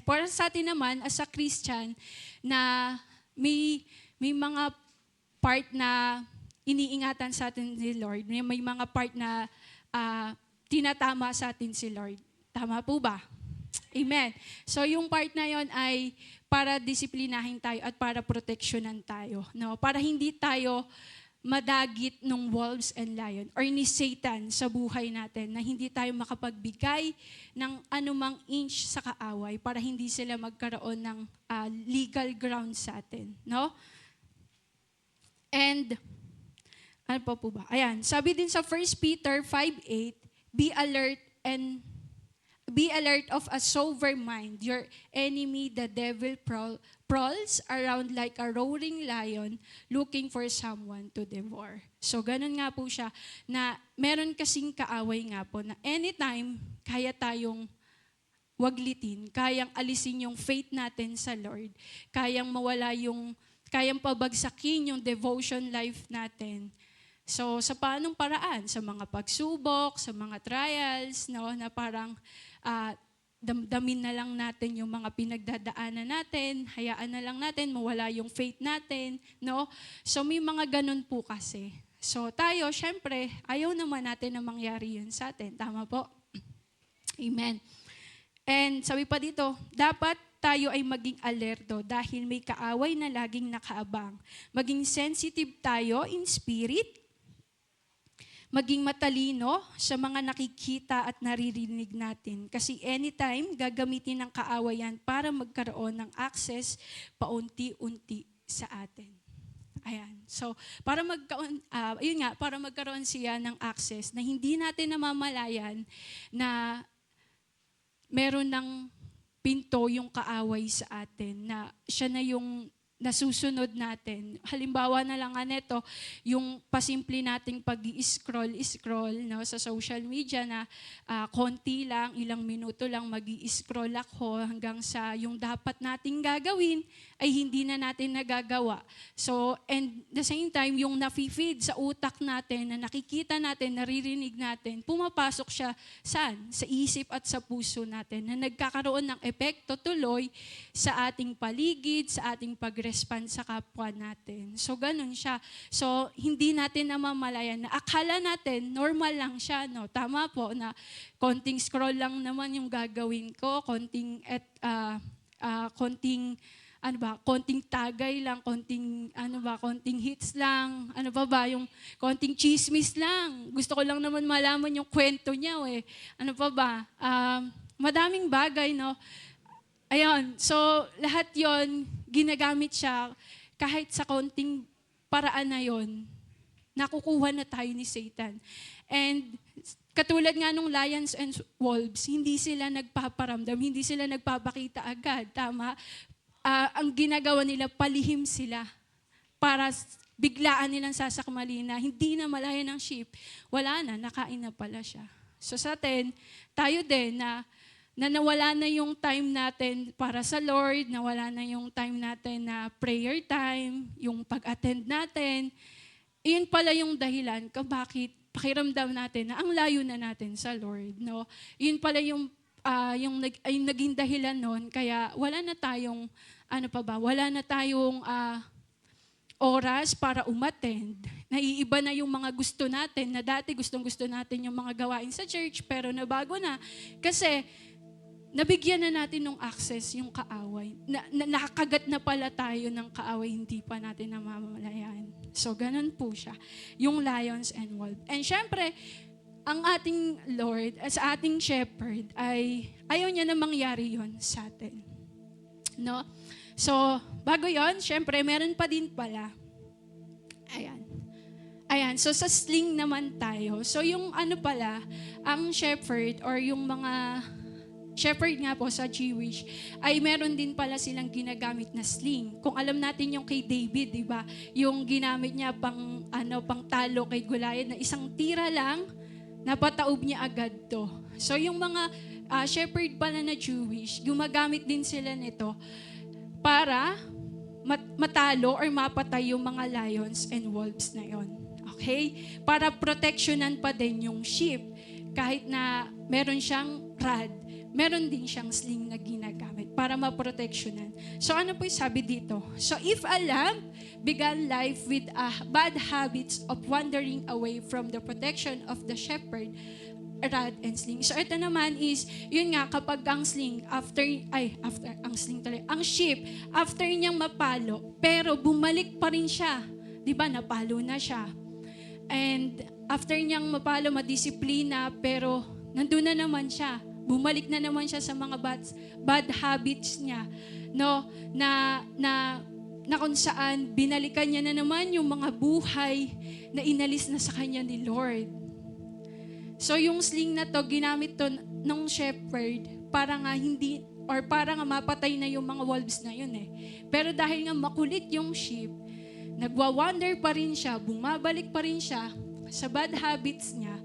para sa atin naman, as a Christian, na may mga part na iniingatan sa atin si Lord, may mga part na tinatama sa atin si Lord. Tama po ba? Amen. So yung part na yon ay para disiplinahin tayo at para proteksyonan tayo. No? Para hindi tayo madagit ng wolves and lion or ni Satan sa buhay natin, na hindi tayo makapagbigay ng anumang inch sa kaaway para hindi sila magkaroon ng legal ground sa atin. No? And, ano pa po ba? Ayan, sabi din sa 1 Peter 5:8, be alert of a sober mind. Your enemy, the devil, prowls around like a roaring lion looking for someone to devour. So, ganun nga po siya, na meron kasing kaaway nga po na anytime kaya tayong waglitin, kayang alisin yung faith natin sa Lord, kayang kayang pabagsakin yung devotion life natin. So, sa paanong paraan? Sa mga pagsubok, sa mga trials, no, na parang damdamin na lang natin yung mga pinagdadaanan natin, hayaan na lang natin, mawala yung faith natin, no? So, may mga ganun po kasi. So, tayo, syempre, ayaw naman natin na mangyari yun sa atin. Tama po? Amen. And sabi pa dito, dapat tayo ay maging alerto dahil may kaaway na laging nakaabang. Maging sensitive tayo in spirit, maging matalino sa mga nakikita at naririnig natin. Kasi anytime, gagamitin ng kaawayan para magkaroon ng access paunti-unti sa atin. Ayan. So, para magkaroon siya ng access na hindi natin namamalayan na meron ng pinto yung kaaway sa atin, na siya na yung nasusunod natin. Halimbawa na lang neto, yung pasimple nating pag-i-scroll no, sa social media na konti lang, ilang minuto lang mag-i-scroll ako hanggang sa yung dapat nating gagawin ay hindi na natin nagagawa. So, and the same time, yung nafi-feed sa utak natin, na nakikita natin, naririnig natin, pumapasok siya saan? Sa isip at sa puso natin, na nagkakaroon ng epekto tuloy sa ating paligid, sa ating pag-respond sa kapwa natin. So, ganun siya. So, hindi natin namamalayan na akala natin, normal lang siya, no? Tama po na konting scroll lang naman yung gagawin ko, konting konting tagay lang, konting hits lang, yung konting chismis lang. Gusto ko lang naman malaman yung kwento niya, eh. Madaming bagay, no? Ayun, so lahat yon ginagamit siya kahit sa konting paraan na yon, nakukuha na tayo ni Satan. And katulad nga nung lions and wolves, hindi sila nagpaparamdam, hindi sila nagpapakita agad, tama? Ang ginagawa nila, palihim sila para biglaan nilang sasakmali na hindi na malaya ng sheep, wala na, nakain na pala siya. So sa atin, tayo din na nawala na yung time natin para sa Lord, nawala na yung time natin na prayer time, yung pag-attend natin, iyon pala yung dahilan kung bakit pakiramdam natin na ang layo na natin sa Lord. No? Iyon pala yung naging dahilan nun, kaya wala na tayong oras para umattend. Naiiba na yung mga gusto natin, na dati gustong-gusto natin yung mga gawain sa church, pero nabago na. Kasi nabigyan na natin ng access yung kaaway. Nakakagat na pala tayo ng kaaway, hindi pa natin namamalayan. So, ganun po siya. Yung lions and wolves. And syempre, ang ating Lord, sa ating shepherd, ay ayaw niya na mangyari yon sa atin. No? So, bago yon, syempre, meron pa din pala. Ayan. So, sa sling naman tayo. So, yung ang shepherd or yung mga shepherd nga po sa Jewish, ay meron din pala silang ginagamit na sling. Kung alam natin yung kay David, di ba? Yung ginamit niya pang talo kay Goliath, na isang tira lang, napataob niya agad to. So yung mga shepherd pala na Jewish, gumagamit din sila nito para matalo or mapatay yung mga lions and wolves na yon. Okay? Para protectionan pa din yung sheep. Kahit na meron siyang rod, meron din siyang sling na ginagamit para maproteksyonan. So ano po yung sabi dito? So if a lamb began life with bad habits of wandering away from the protection of the shepherd, rod and sling. So ito naman is, yun nga, kapag ang sling, ang sheep, after niyang mapalo, pero bumalik pa rin siya. Di ba, napalo na siya. And after niyang mapalo, madisiplina, pero nandun na naman siya. Bumalik na naman siya sa mga bad habits niya. No? Na kung saan binalikan niya na naman yung mga buhay na inalis na sa kanya ni Lord. So yung sling na to, ginamit to ng shepherd para nga mapatay na yung mga wolves na yun eh. Pero dahil nga makulit yung sheep, nagwa-wander pa rin siya, bumabalik pa rin siya sa bad habits niya.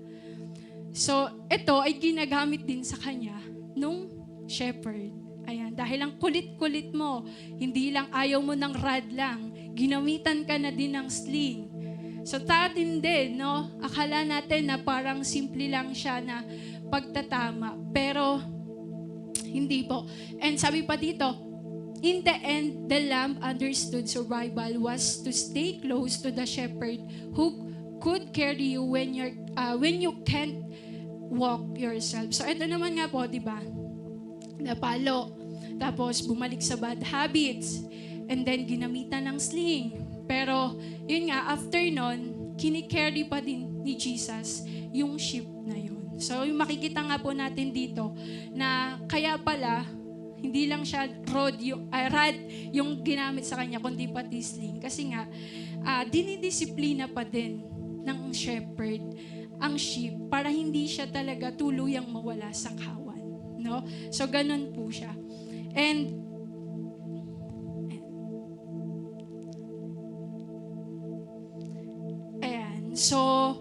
So ito ay ginagamit din sa kanya nung shepherd. Ayan, dahil ang kulit-kulit mo, hindi lang ayaw mo ng rod lang, ginamitan ka na din ng sling. So tatin din, no? Akala natin na parang simple lang siya na pagtatama. Pero, hindi po. And sabi pa dito, in the end, the lamb understood survival was to stay close to the shepherd who could carry you when you can't walk yourself. So ito naman nga po, di ba? Napalo. Tapos bumalik sa bad habits. And then ginamitan ng sling. Pero yun nga, after nun, kinikerry pa din ni Jesus yung sheep na yun. So yung makikita nga po natin dito na kaya pala, hindi lang siya rod yung ginamit sa kanya, kundi pati sling. Kasi nga, dinidisiplina pa din ng shepherd ang sheep para hindi siya talaga tuluyang mawala sa kawan. No? So, ganun po siya. And, ayan. So,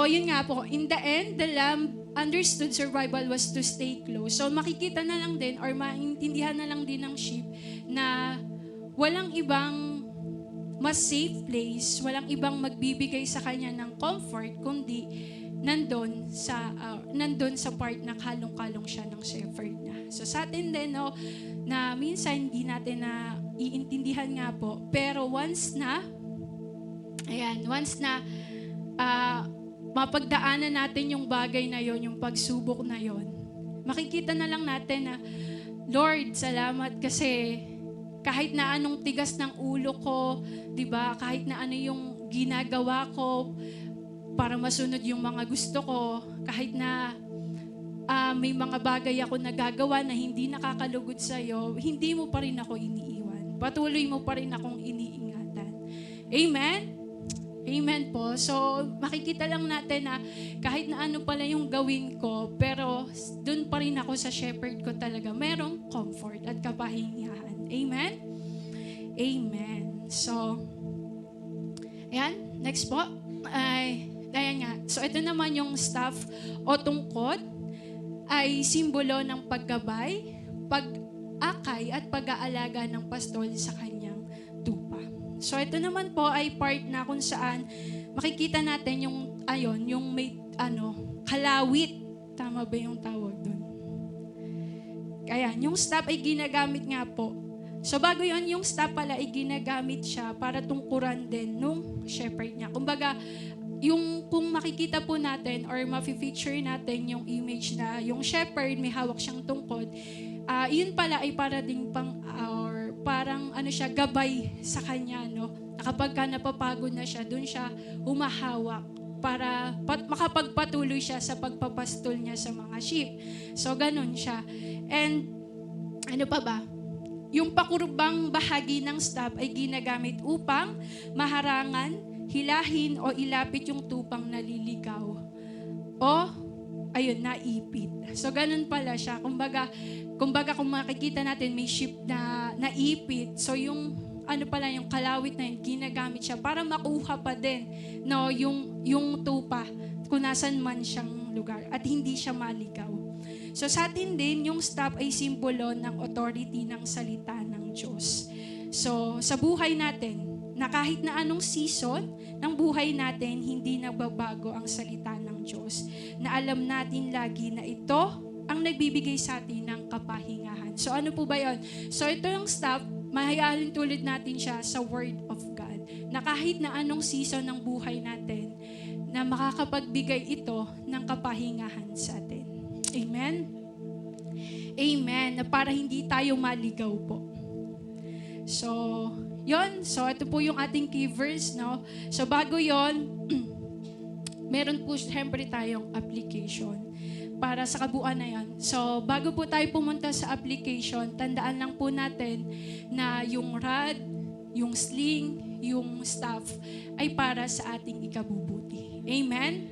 yun nga po. In the end, the lamb understood survival was to stay close. So, makikita na lang din or maintindihan na lang din ng sheep na walang ibang mas safe place, walang ibang magbibigay sa kanya ng comfort, kundi nandun sa part na kalong-kalong siya ng shepherd niya. So, sa atin din, no, na minsan hindi natin na iintindihan nga po, pero once na mapagdaanan natin yung bagay na yon, yung pagsubok na yon, makikita na lang natin na, Lord, salamat kasi kahit na anong tigas ng ulo ko, 'di ba? Kahit na ano yung ginagawa ko para masunod yung mga gusto ko, kahit na may mga bagay ako nagagawa na hindi nakakalugod sa iyo, hindi mo pa rin ako iniiwan. Patuloy mo pa rin akong iniingatan. Amen? Amen po. So, makikita lang natin na kahit na ano pala yung gawin ko, pero dun pa rin ako sa shepherd ko talaga. Merong comfort at kapahingahan. Amen? Amen. So, ayan. Next po. Ayan nga. So, ito naman yung staff o tungkod ay simbolo ng paggabay, pag-akay at pag-aalaga ng pastol sa kanyang tupa. So, ito naman po ay part na kung saan makikita natin yung may kalawit. Tama ba yung tawag doon? Kaya, yung staff ay ginagamit nga po. So, bago yon, yung staff pala ay ginagamit siya para tungkuran din nung shepherd niya. Kumbaga, kung makikita po natin or ma-feature natin yung image na yung shepherd may hawak siyang tungkod, yun pala ay para ding parang gabay sa kanya, no? Kapag napapagod na siya, dun siya humahawak para makapagpatuloy siya sa pagpapastol niya sa mga sheep. So, ganun siya. And, ano pa ba? Yung pakurbang bahagi ng staff ay ginagamit upang maharangan, hilahin o ilapit yung tupang naliligaw. O, ayun, naipit. So, ganun pala siya. Kumbaga kung makikita natin may sheep na naipit, so yung yung kalawit na yun, ginagamit siya para makuha pa din, no, yung tupa kung nasan man siyang lugar at hindi siya maligaw. So sa atin din, yung staff ay simbolo ng authority ng salita ng Diyos. So sa buhay natin, na kahit na anong season ng buhay natin, hindi nagbabago ang salita ng Diyos. Na alam natin lagi na ito ang nagbibigay sa atin ng kapahingahan. So ano po ba yun? So ito yung staff, mahahalin tulad natin siya sa Word of God. Na kahit na anong season ng buhay natin, na makakapagbigay ito ng kapahingahan sa atin. Amen? Amen. Na para hindi tayo maligaw po. So, yon. So, ito po yung ating key verse, no? So, bago yon, meron po siyempre tayong application para sa kabuuan na yan. So, bago po tayo pumunta sa application, tandaan lang po natin na yung rod, yung sling, yung staff ay para sa ating ikabubuti. Amen?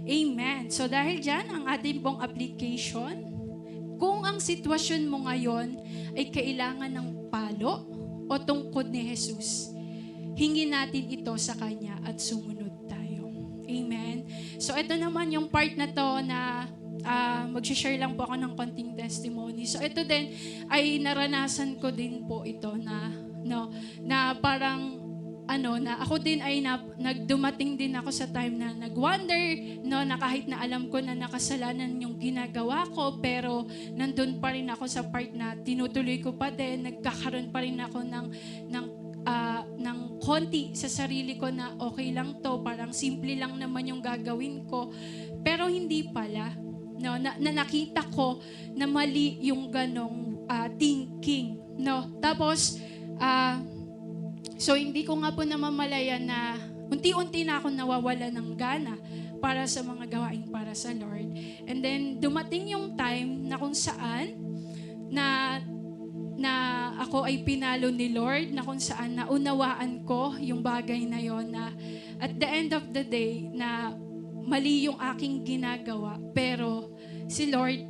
Amen. So, dahil dyan, ang ating pong application, kung ang sitwasyon mo ngayon ay kailangan ng palo o tungkod ni Jesus, hingin natin ito sa Kanya at sumunod tayo. Amen? So, ito naman yung part na to na mag-share lang po ako ng konting testimony. So ito din ay naranasan ko din po ito na parang na ako din ay nagdumating din ako sa time na nag-wonder, no, na kahit na alam ko na nakasalanan yung ginagawa ko, pero nandun pa rin ako sa part na tinutuloy ko pa din, nagkakaroon pa rin ako ng konti sa sarili ko na okay lang to, parang simple lang naman yung gagawin ko, pero hindi pala. No, na nakita ko na mali yung ganong thinking, no? Tapos, so hindi ko nga po namamalayan na unti-unti na ako nawawala ng gana para sa mga gawain para sa Lord. And then, dumating yung time na kung saan na ako ay pinalo ni Lord, na kung saan naunawaan ko yung bagay na yon, na at the end of the day, na mali yung aking ginagawa, pero si Lord,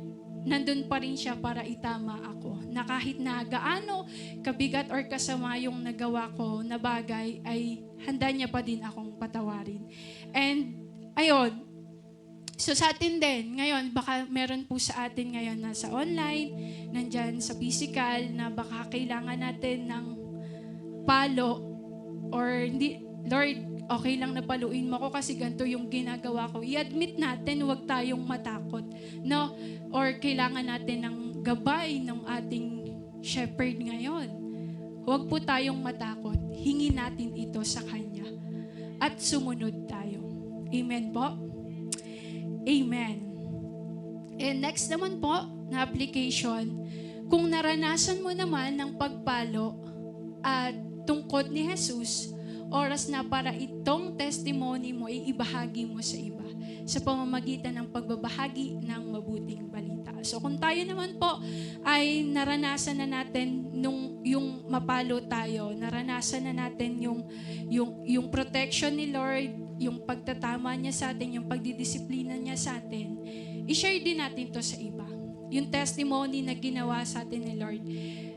nandun pa rin siya para itama ako. Na kahit na gaano kabigat or kasama yung nagawa ko na bagay, ay handa niya pa din akong patawarin. And ayun, so sa atin din, ngayon, baka meron po sa atin ngayon na sa online, nandyan sa physical, na baka kailangan natin ng palo, or hindi, Lord, okay lang na paluin mo ko kasi ganito yung ginagawa ko. I-admit natin, huwag tayong matakot. No? Or kailangan natin ng gabay ng ating shepherd ngayon. Huwag po tayong matakot. Hingin natin ito sa Kanya. At sumunod tayo. Amen po? Amen. And next naman po, na application, kung naranasan mo naman ng pagpalo at tungkod ni Jesus, oras na para itong testimony mo ay ibahagi mo sa iba sa pamamagitan ng pagbabahagi ng mabuting balita. So kung tayo naman po ay naranasan na natin yung mapalo tayo, naranasan na natin yung protection ni Lord, yung pagtatama niya sa atin, yung pagdidisiplina niya sa atin, i-share din natin to sa iba. Yung testimony na ginawa sa atin ni Lord,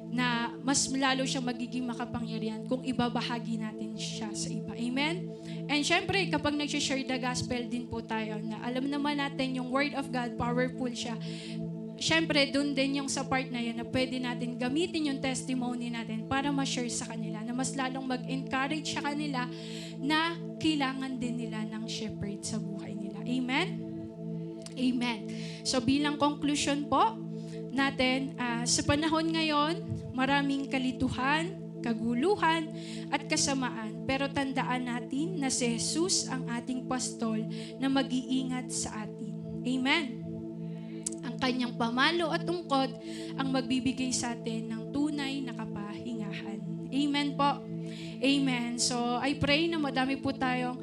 na mas lalo siya magiging makapangyarihan kung ibabahagi natin siya sa iba. Amen? And syempre, kapag nag-share the gospel din po tayo, na alam naman natin yung word of God, powerful siya. Syempre, dun din yung sa part na yun na pwede natin gamitin yung testimony natin para ma-share sa kanila, na mas lalong mag-encourage sa kanila na kailangan din nila ng shepherd sa buhay nila. Amen? Amen. So bilang conclusion po natin, sa panahon ngayon, maraming kalituhan, kaguluhan, at kasamaan. Pero tandaan natin na si Jesus ang ating pastol na mag-iingat sa atin. Amen. Ang kanyang pamalo at tungkod ang magbibigay sa atin ng tunay na kapahingahan. Amen po. Amen. So, I pray na madami po tayong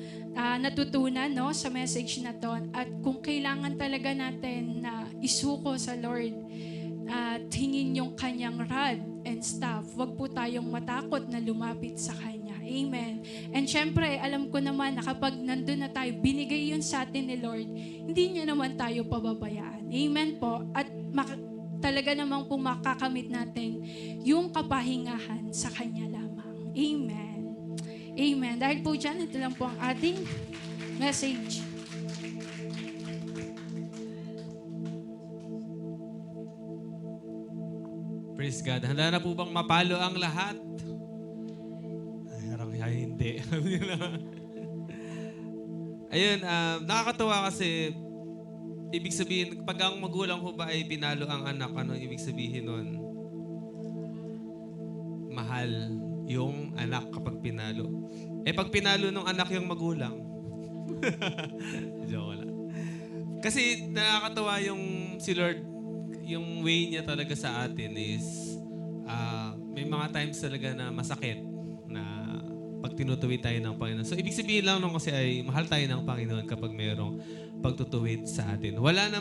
natutunan, no, sa message na to. At kung kailangan talaga natin na isuko sa Lord at hingin yung kanyang rod and staff, wag po tayong matakot na lumapit sa Kanya. Amen. And syempre, alam ko naman na kapag nandun na tayo, binigay yun sa atin ni Lord, hindi niya naman tayo pababayaan. Amen po. At talaga namang po makakamit natin yung kapahingahan sa Kanya lamang. Amen. Amen. Dahil po dyan, ito lang po ang ating message. Praise God. Handa na po bang mapalo ang lahat? Ay, hindi. Ayun, nakakatawa kasi ibig sabihin, pag ang magulang ko ba ay pinalo ang anak, ano ibig sabihin nun? Mahal yung anak kapag pinalo. Pag pinalo ng anak yung magulang, joke lang. Kasi nakakatawa yung si Lord, yung way niya talaga sa atin is may mga times talaga na masakit na pag tinutuwid tayo ng Panginoon. So, ibig sabihin lang nung kasi ay mahal tayo ng Panginoon kapag mayroong pagtutuwid sa atin. Walang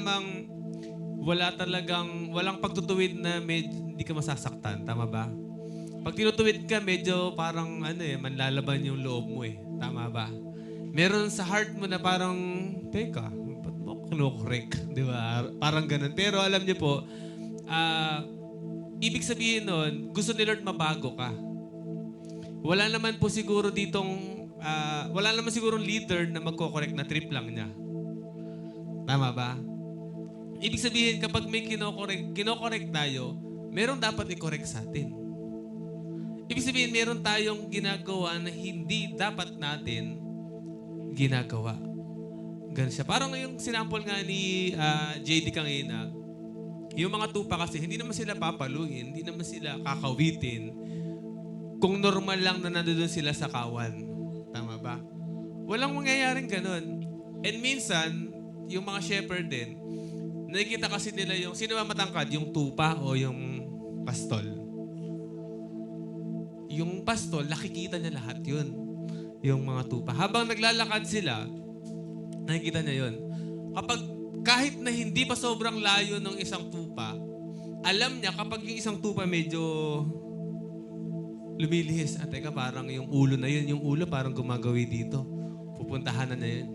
pagtutuwid na hindi ka masasaktan. Tama ba? Pag tinutuwid ka, medyo parang manlalaban yung loob mo eh. Tama ba? Meron sa heart mo na parang, teka, ba't mo kinukorek? Di ba? Parang ganun. Pero alam niyo po, ibig sabihin nun, gusto ni Lord mabago ka. Wala naman po siguro wala naman siguro leader na magko-correct na trip lang niya. Tama ba? Ibig sabihin, kapag may kinokorek tayo, meron dapat i-correct sa atin. Ibig sabihin, meron tayong ginagawa na hindi dapat natin ginagawa. Ganun siya. Parang yung sinampol nga ni JD kanina, yung mga tupa kasi, hindi naman sila papaluin, hindi naman sila kakawitin kung normal lang na nandoon sila sa kawan. Tama ba? Walang mangyayaring ganun. And minsan, yung mga shepherd din, nakikita kasi nila sino ba matangkad? Yung tupa o yung pastol. Yung pastol, nakikita niya lahat yun. Yung mga tupa. Habang naglalakad sila, nakikita niya yun. Kahit na hindi pa sobrang layo ng isang tupa, alam niya kapag yung isang tupa medyo lumilihis. At teka, parang yung ulo na yun, yung ulo parang gumagawi dito. Pupuntahan na yun.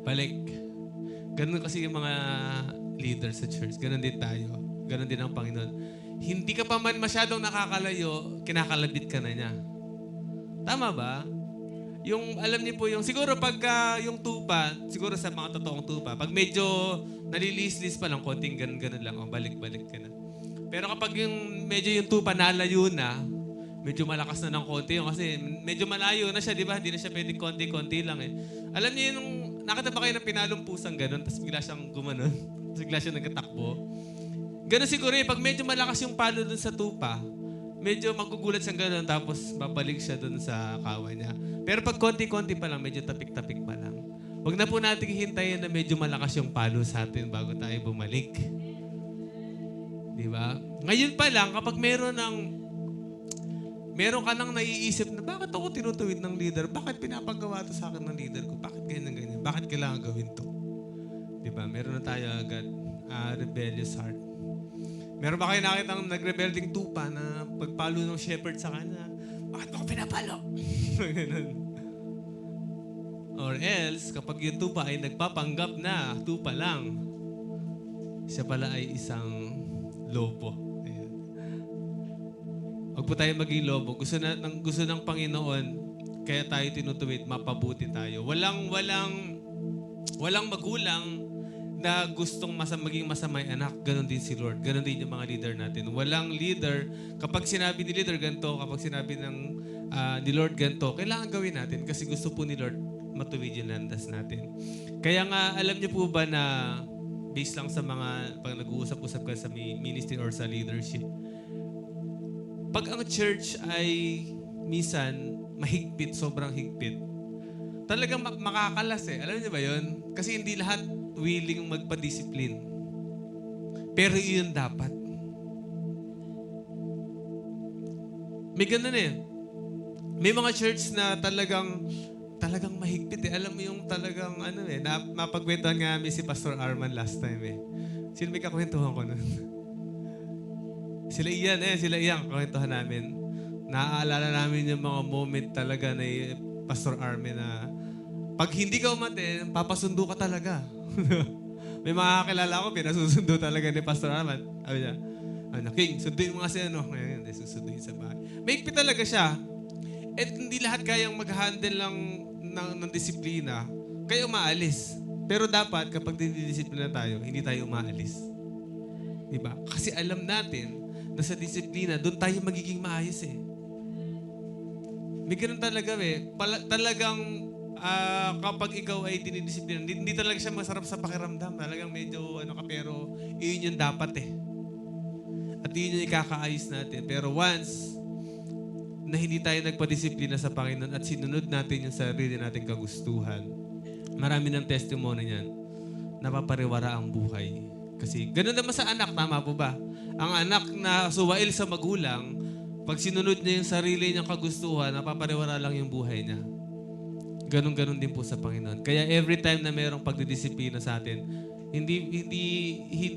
Balik. Ganun kasi yung mga leaders sa church. Ganun din tayo. Ganun din ang Panginoon. Hindi ka pa man masyadong nakakalayo, kinakalabit ka na niya. Tama ba? Yung, alam niyo po, yung siguro pagka yung tupa, siguro sa mga totoong tupa, pag medyo nalilis-lis pa lang, konting ganun-ganun lang, balik-balik ka na. Pero kapag yung medyo yung tupa nalayo na, medyo malakas na ng konti yun kasi medyo malayo na siya, di ba? Hindi na siya pwedeng konti-konti lang eh. Alam niyo yung, nakita ba kayo ng pinalumpusang ganun, tapos bigla siyang gumanon, tapos bigla siyang nagkatakbo. Ganun siguro eh, pag medyo malakas yung palo dun sa tupa, medyo magugulat siyang ganun, tapos babalik siya dun sa kawa niya. Pero pag konti-konti pa lang, medyo tapik-tapik pa lang. Huwag na po natin hintayin na medyo malakas yung palo sa atin bago tayo bumalik. Di ba? Ngayon pa lang, kapag meron ka nang naiisip na, bakit ako tinutuwid ng leader? Bakit pinapagawa to sa akin ng leader ko? Bakit ganyan? Bakit kailangan gawin to? Di ba? Meron na tayo agad rebellious heart. Meron ba kayo nakita ng nagrebelding tupa na pagpalo ng shepherd sa kanya? Bakit ako pinapalo? Ganun. Or else, kapag yung tupa ay nagpapanggap na tupa lang, siya pala ay isang lobo. Ayan. Huwag po tayo maging lobo. Gusto ng Panginoon, kaya tayo tinutuwid, mapabuti tayo. Walang magulang na gustong maging masamay anak. Ganon din si Lord. Ganon din yung mga leader natin. Walang leader, kapag sinabi ni leader ganito, kapag sinabi ni Lord ganito, kailangan gawin natin kasi gusto po ni Lord matuwid yung landas natin. Kaya nga, alam niyo po ba na based lang sa mga, pag nag-uusap-usap ka sa ministry or sa leadership, pag ang church ay minsan mahigpit, sobrang higpit, talagang makakalas eh. Alam niyo ba yun? Kasi hindi lahat willing magpa-discipline. Pero yun dapat. May ganun eh. May mga church na talagang mahigpit eh. Alam mo yung talagang mapagkwentuhan nga kami si Pastor Arman last time eh. Sino may kakwentuhan ko nun? Sila Ian, kakwentuhan namin. Naaalala namin yung mga moment talaga na Pastor Arman na pag hindi ka umaten, papasundo ka talaga. May mga kakilala ko, pinasusundo talaga ni Pastor Arman. Sabi niya, King, sunduin mo kasi ngayon, susunduin sa bahay. Mahigpit talaga siya. At hindi lahat kayang mag-handle ng disiplina, kaya umaalis. Pero dapat, kapag dinidisiplina tayo, hindi tayo umaalis. Diba? Kasi alam natin na sa disiplina, doon tayo magiging maayos eh. May ganun talaga eh. Talagang kapag ikaw ay dinidisiplina, hindi talaga siya masarap sa pakiramdam. Talagang medyo pero yun yung dapat eh. At yun yung ikakaayos natin. Pero once na hindi tayo nagpadisiplina sa Panginoon at sinunod natin yung sarili nating kagustuhan, marami ng testimony niyan, napapariwara ang buhay. Kasi ganun naman sa anak, tama po ba? Ang anak na suwail sa magulang, pag sinunod niya yung sarili niyang kagustuhan, napapariwara lang yung buhay niya. Ganon din po sa Panginoon. Kaya every time na mayroong pagdidisiplina sa atin, hindi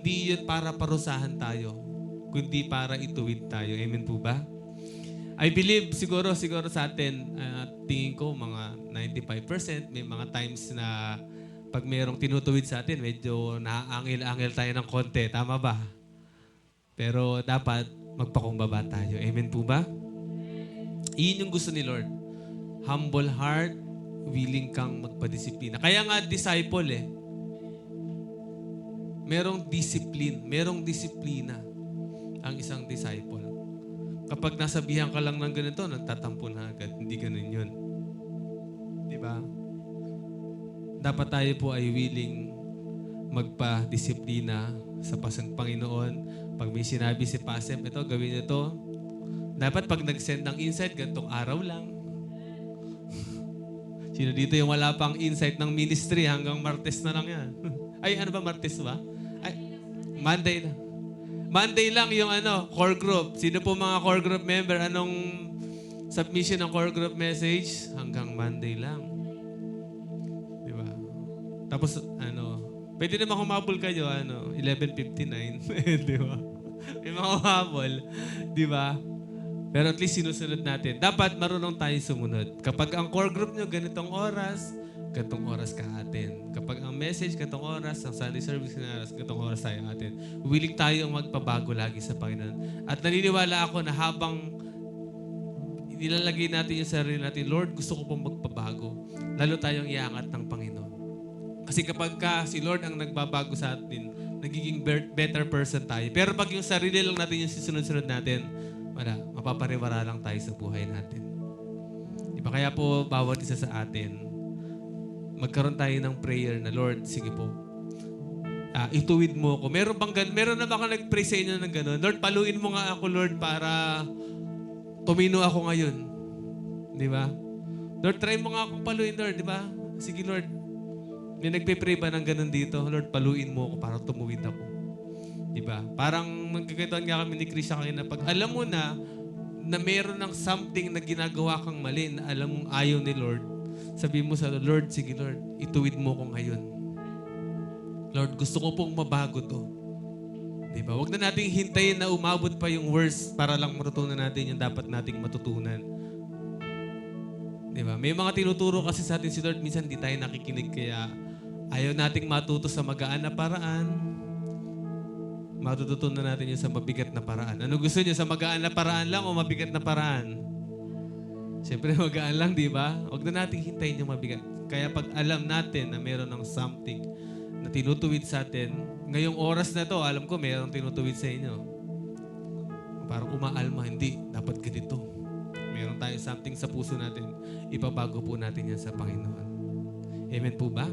yun para parusahan tayo, kundi para ituwid tayo. Amen po ba? I believe siguro sa atin, tingin ko mga 95%, may mga times na pag mayroong tinutuwid sa atin, medyo naaangil-angil tayo ng konti. Tama ba? Pero dapat magpakumbaba tayo. Amen po ba? Iyon yung gusto ni Lord. Humble heart, willing kang magpadisiplina. Kaya nga disciple eh. Merong disiplina ang isang disciple. Kapag nasabihan ka lang ng ganito, nagtatampo na agad. Hindi ganun yun. Diba? Dapat tayo po ay willing magpa-disiplina sa Panginoon. Pag may sinabi si Pasem, ito, gawin ito. Dapat pag nag-send ng insight, gantong araw lang. Sino dito yung wala pang insight ng ministry hanggang Martes na lang yan? Ay, ano ba? Martes ba? Ay, Monday na. Monday lang yung core group. Sino po mga core group member? Anong submission ng core group message? Hanggang Monday lang. Di ba? Tapos, pwede naman humabol kayo, 11:59. Di ba? May mga humabol. Di ba? Pero at least sinusunod natin. Dapat marunong tayo sumunod. Kapag ang core group nyo ganitong oras ka atin. Kapag ang message ganitong oras, ang Sunday service ganitong oras tayo atin. Willing tayong magpabago lagi sa Panginoon. At naniniwala ako na habang nilalagay natin yung sarili natin, Lord, gusto ko pong magpabago. Lalo tayong iangat ng Panginoon. Kasi kapag si Lord ang nagbabago sa atin, nagiging better person tayo. Pero pag yung sarili lang natin yung sisunod-sunod natin, mapapariwara lang tayo sa buhay natin. Diba? Kaya po, bawat isa sa atin, magkaroon tayo ng prayer na, Lord, sige po, ituwid mo ako. Meron na ba ka nag-pray sa inyo ng gano'n? Lord, paluin mo nga ako, Lord, para tumino ako ngayon. Di ba? Lord, try mo nga akong paluin, Lord, di ba? Sige, Lord. May nagpe-pray ba ng gano'n dito? Lord, paluin mo ako para tumuwid ako. Diba? Parang magkakituan nga kami ni Krisha kanina. Pag alam mo na meron ng something na ginagawa kang mali, na alam mong ayaw ni Lord, sabihin mo sa Lord, sige Lord, ituwid mo ko ngayon. Lord, gusto ko pong mabago to. Diba? Huwag na nating hintayin na umabot pa yung worst para lang matutunan natin yung dapat nating matutunan. Diba? May mga tinuturo kasi sa atin si Lord, minsan di tayo nakikinig kaya ayaw nating matuto sa magaan na paraan. Matututunan natin yun sa mabigat na paraan. Ano gusto niyo? Sa magaan na paraan lang o mabigat na paraan? Siyempre magaan lang, di ba? Huwag na natin hintayin yung mabigat. Kaya pag alam natin na meron ng something na tinutuwid sa atin, ngayong oras na to, alam ko meron tinutuwid sa inyo. Parang umaalma, hindi. Dapat ganito. Meron tayong something sa puso natin. Ipabago po natin yan sa Panginoon. Amen po ba?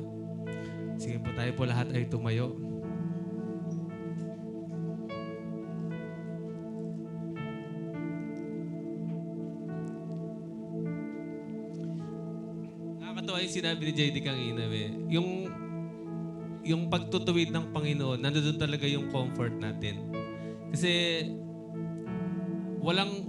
Sige po, tayo po lahat ay tumayo. Nakakatawa yung sinabi ni JD kanina, yung pagtutuwid ng Panginoon, nandoon talaga yung comfort natin. Kasi walang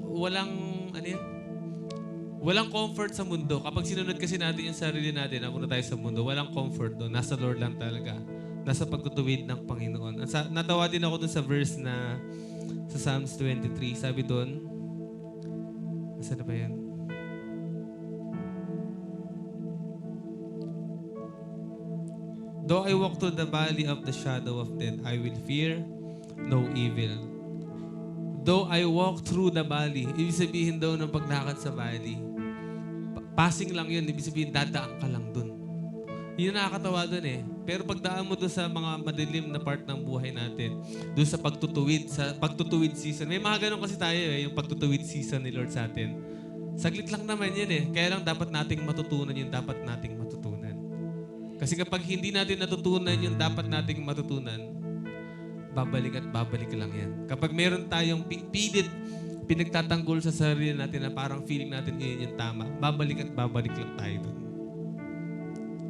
comfort sa mundo. Kapag sinunod kasi natin yung sarili natin, ako na tayo sa mundo, walang comfort doon. Nasa Lord lang talaga. Nasa pagtutuwid ng Panginoon. Natawa din ako doon sa verse na sa Psalms 23. Sabi doon, nasaan na ba yan? Though I walk through the valley of the shadow of death, I will fear no evil. Though I walk through the valley, ibig sabihin daw ng paglakad sa valley, passing lang yun, ibig sabihin dadaan ka lang dun. Yun ang nakakatawa dun eh. Pero pagdaan mo dun sa mga madilim na part ng buhay natin, dun sa pagtutuwid season. May mga ganun kasi tayo yung pagtutuwid season ni Lord sa atin. Saglit lang naman yun eh. Kaya lang dapat nating matutunan yung dapat nating matutunan. Kasi kapag hindi natin natutunan yung dapat nating matutunan, babalik at babalik lang yan. Kapag meron tayong pinagtatanggol sa sarili natin na parang feeling natin yun yung tama, babalik at babalik lang tayo dun.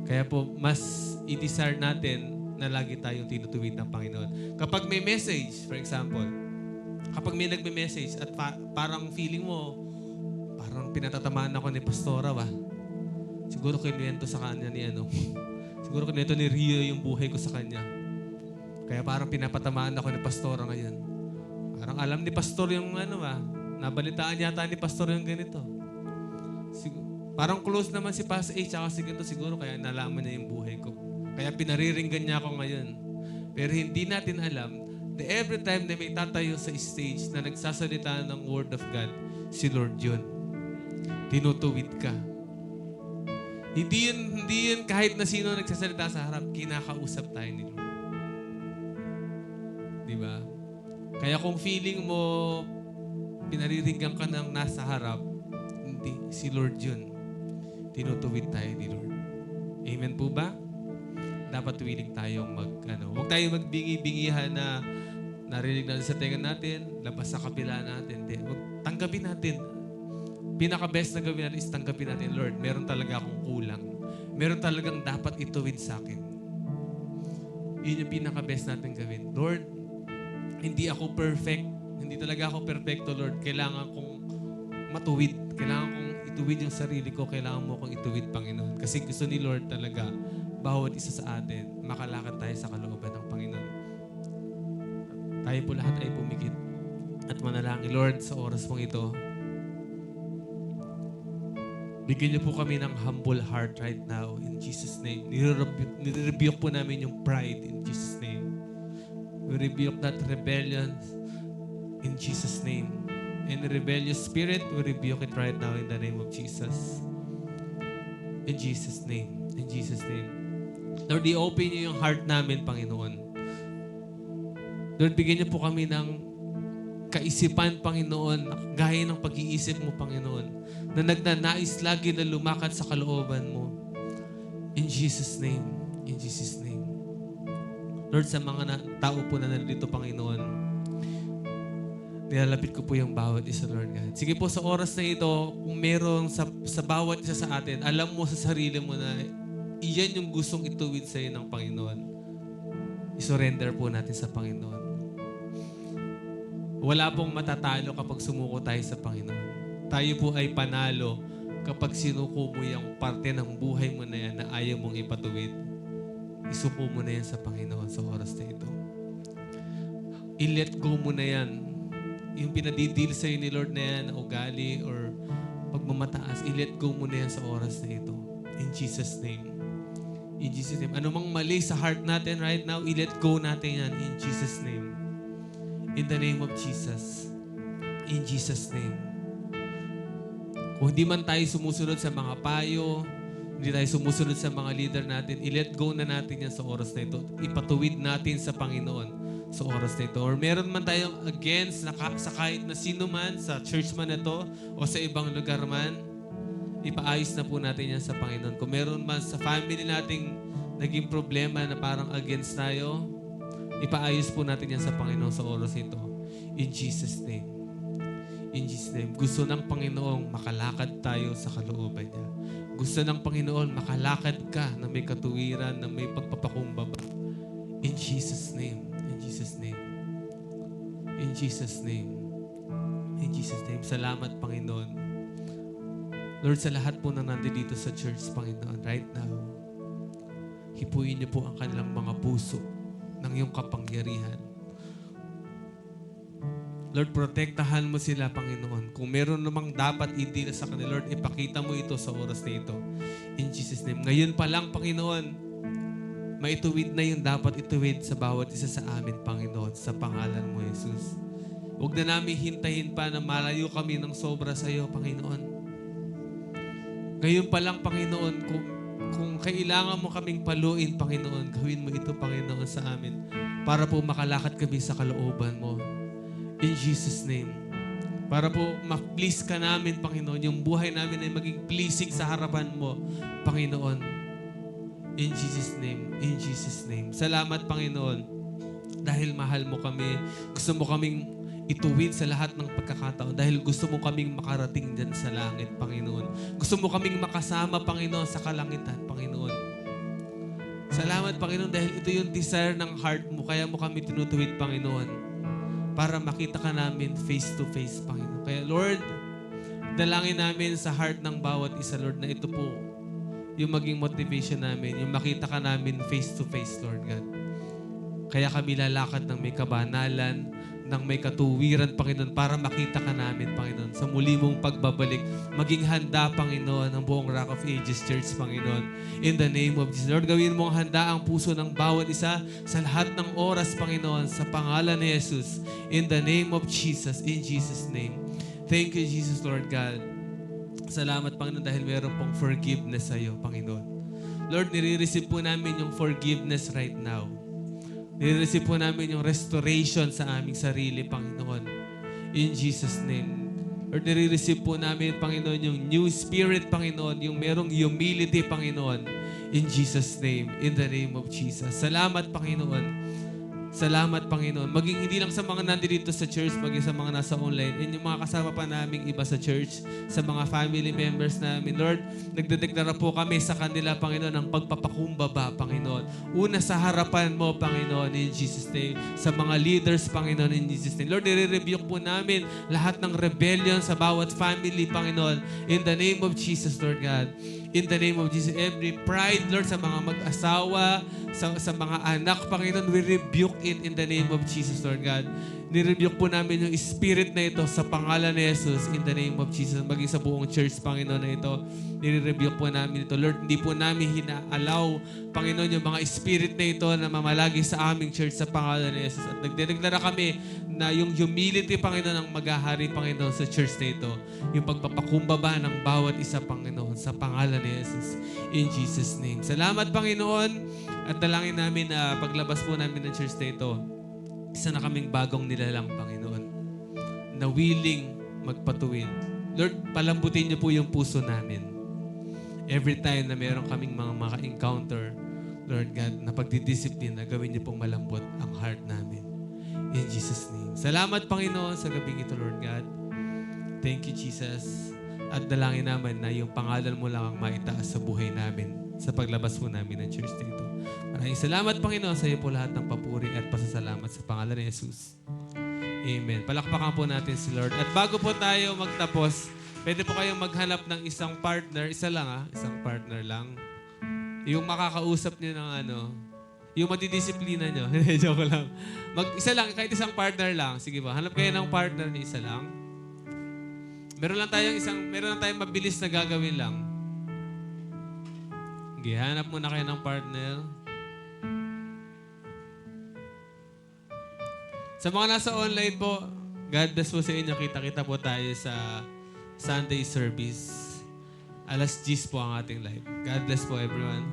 Kaya po, mas i-desire natin na lagi tayong tinutuwid ng Panginoon. Kapag may message, for example, kapag may nagme-message at parang feeling mo, parang pinatatamaan ako ni Pastora ba? Siguro kinuwento sa kanya siguro kinuwento ni Rio yung buhay ko sa kanya. Kaya parang pinapatamaan ako ni Pastora ngayon. Parang alam ni Pastor yung nabalitaan yata ni Pastor yung ganito. Parang close naman si Pastor A tsaka si ganito siguro kaya nalaman niya yung buhay ko. Kaya pinariringgan niya ako ngayon. Pero hindi natin alam na every time na may tatayo sa stage na nagsasalita ng Word of God, si Lord yun. Tinutuwid ka. Hindi yun kahit na sino nagsasalita sa harap, kinakausap tayo ni Lord. Diba? Kaya kung feeling mo, pinariringgan ka ng nasa harap, hindi, si Lord yun. Tinutuwid tayo ni Lord. Amen po ba? Dapat willing tayong huwag tayong magbingi-bingihan na narinig natin sa tenga natin, labas sa kabila natin. Huwag tanggapin natin. Pinaka-best na gawin natin is tanggapin natin, Lord, meron talaga akong kulang. Meron talagang dapat ituwid sa akin. Yun yung pinaka-best natin gawin. Lord, hindi ako perfect. Hindi talaga ako perfecto, Lord. Kailangan kong matuwid. Kailangan kong ituwid yung sarili ko. Kailangan mo kong ituwid, Panginoon. Kasi gusto ni Lord talaga, bawat isa sa atin, makalakad tayo sa kalooban ng Panginoon. Tayo po lahat ay pumikit at manalangin. Lord, sa oras mong ito, bigyan niyo po kami ng humble heart right now in Jesus' name. Nire-rebuke po namin yung pride in Jesus' name. We rebuke that rebellion in Jesus' name. And the rebellious spirit, we rebuke it right now in the name of Jesus. In Jesus' name. In Jesus' name. Lord, i-open niyo yung heart namin, Panginoon. Lord, bigyan niyo po kami ng kaisipan, Panginoon, gaya ng pag-iisip mo, Panginoon, na nagnanais lagi na lumakad sa kalooban mo. In Jesus' name. In Jesus' name. Lord, sa mga tao po na nandito, Panginoon, nilalapit ko po yung bawat isa, Lord God. Sige po, sa oras na ito, kung merong sa bawat isa sa atin, alam mo sa sarili mo na iyan yung gustong ituwid sa iyo ng Panginoon. I-surrender po natin sa Panginoon. Wala pong matatalo kapag sumuko tayo sa Panginoon. Tayo po ay panalo kapag sinuko mo yung parte ng buhay mo na yan na ayaw mong ipatuwid. Isuko mo na yan sa Panginoon sa oras na ito. I-let go mo na yan. Yung pinadidil sa'yo ni Lord na yan, na ugali or pagmamataas, i-let go mo na yan sa oras na ito. In Jesus' name. In Jesus' name. Ano mang mali sa heart natin right now, i-let go natin yan in Jesus' name. In the name of Jesus. In Jesus' name. Kung hindi man tayo sumusunod sa mga payo, hindi tayo sumusunod sa mga leader natin, i-let go na natin yan sa oras na ito. Ipatuwid natin sa Panginoon sa oras na ito. Or meron man tayong against sa kahit na sino man, sa church man ito o sa ibang lugar man, ipaayos na po natin yan sa Panginoon. Kung meron man sa family nating naging problema na parang against tayo, ipaayos po natin yan sa Panginoon sa oras ito. In Jesus' name. In Jesus' name. Gusto ng Panginoong makalakad tayo sa kalooban niya. Gusto ng Panginoon makalakad ka na may katuwiran, na may pagpapakumbaba. In Jesus' name. In Jesus' name. In Jesus' name. In Jesus' name. Salamat, Panginoon. Lord, sa lahat po na nandito sa church, Panginoon, right now, hipuin niyo po ang kanilang mga puso ng iyong kapangyarihan. Lord, protektahan mo sila, Panginoon. Kung meron namang dapat idila sa kanila, Lord, ipakita mo ito sa oras na ito. In Jesus' name. Ngayon pa lang, Panginoon, maituwid na yung dapat ituwid sa bawat isa sa amin, Panginoon, sa pangalan mo, Jesus. Huwag na namin hintayin pa na malayo kami ng sobra sa iyo, Panginoon. Ngayon pa lang, Panginoon, kung kailangan mo kaming paluin, Panginoon, gawin mo ito, Panginoon, sa amin para po makalakad kami sa kalooban mo. In Jesus' name. Para po ma-please ka namin, Panginoon. Yung buhay namin ay maging pleasing sa harapan mo, Panginoon. In Jesus' name. In Jesus' name. Salamat, Panginoon. Dahil mahal mo kami. Gusto mo kaming ituwid sa lahat ng pagkakataon. Dahil gusto mo kaming makarating dyan sa langit, Panginoon. Gusto mo kaming makasama, Panginoon, sa kalangitan, Panginoon. Salamat, Panginoon, dahil ito yung desire ng heart mo. Kaya mo kami tinutuwid, Panginoon, para makita ka namin face to face, Panginoon. Kaya, Lord, dalangin namin sa heart ng bawat isa, Lord, na ito po yung maging motivation namin, yung makita ka namin face to face, Lord God. Kaya kami lalakad ng may kabanalan, ng may katuwiran, Panginoon, para makita ka namin, Panginoon, sa muli mong pagbabalik. Maging handa, Panginoon, ang buong Rock of Ages Church, Panginoon. In the name of Jesus. Lord, gawin mong handa ang puso ng bawat isa sa lahat ng oras, Panginoon, sa pangalan ni Jesus. In the name of Jesus. In Jesus' name. Thank you, Jesus, Lord God. Salamat, Panginoon, dahil meron pong forgiveness sa iyo, Panginoon. Lord, nire-receive po namin yung forgiveness right now. Nire-receive po namin yung restoration sa aming sarili, Panginoon. In Jesus' name. Lord, nire-receive po namin, Panginoon, yung new spirit, Panginoon, yung merong humility, Panginoon. In Jesus' name. In the name of Jesus. Salamat, Panginoon. Salamat, Panginoon. Maging hindi lang sa mga nandito sa church, maging sa mga nasa online, and yung mga kasama pa naming iba sa church, sa mga family members namin. Lord, nagdedeklara po kami sa kanila, Panginoon, ng pagpapakumbaba, Panginoon. Una sa harapan mo, Panginoon, in Jesus' name. Sa mga leaders, Panginoon, in Jesus' name. Lord, nire-rebuke po namin lahat ng rebellion sa bawat family, Panginoon. In the name of Jesus, Lord God. In the name of Jesus, every pride, Lord, sa mga mag-asawa, sa mga anak, Panginoon, we rebuke it in the name of Jesus, Lord God. Nirebuke po namin yung spirit na ito sa pangalan ni Jesus in the name of Jesus. Maging sa buong church, Panginoon, na ito, nire-rebuke po namin ito. Lord, hindi po namin hina-allow, Panginoon, yung mga spirit na ito na mamalagi sa aming church sa pangalan ni Jesus. At nagdedeklara kami na yung humility, Panginoon, ang maghahari, Panginoon, sa church na ito. Yung pagpapakumbaba ng bawat isa, Panginoon, sa pangalan ni Jesus. In Jesus' name. Salamat, Panginoon. At dalangin namin na paglabas po namin ng church na ito, isa na kaming bagong nilalang, Panginoon, na willing magpatuwid. Lord, palambutin niyo po yung puso namin. Every time na meron kaming mga maka-encounter, Lord God, na pagdidisiplina, gawin niyo pong malambot ang heart namin. In Jesus' name. Salamat, Panginoon, sa gabing ito, Lord God. Thank you, Jesus. At dalangin naman na yung pangalan mo lang ang maitaas sa buhay namin sa paglabas po namin ng church dito. Maraming salamat, Panginoon, sa iyo po lahat ng papuri at pasasalamat sa pangalan ni Jesus. Amen. Palakpakan po natin si Lord. At bago po tayo magtapos, pwede po kayong maghanap ng isang partner. Isa lang isang partner lang. Yung makakausap niyo ng yung madidisiplina niyo. Joke lang. Isa lang, kahit isang partner lang. Sige ba, hanap kayo ng partner ni isa lang. Meron lang tayong mabilis na gagawin lang. Okay, hanap muna kayo ng partner. Sa mga nasa online po, God bless po sa inyo. Kita-kita po tayo sa Sunday service. 10:00 po ang ating live. God bless po everyone.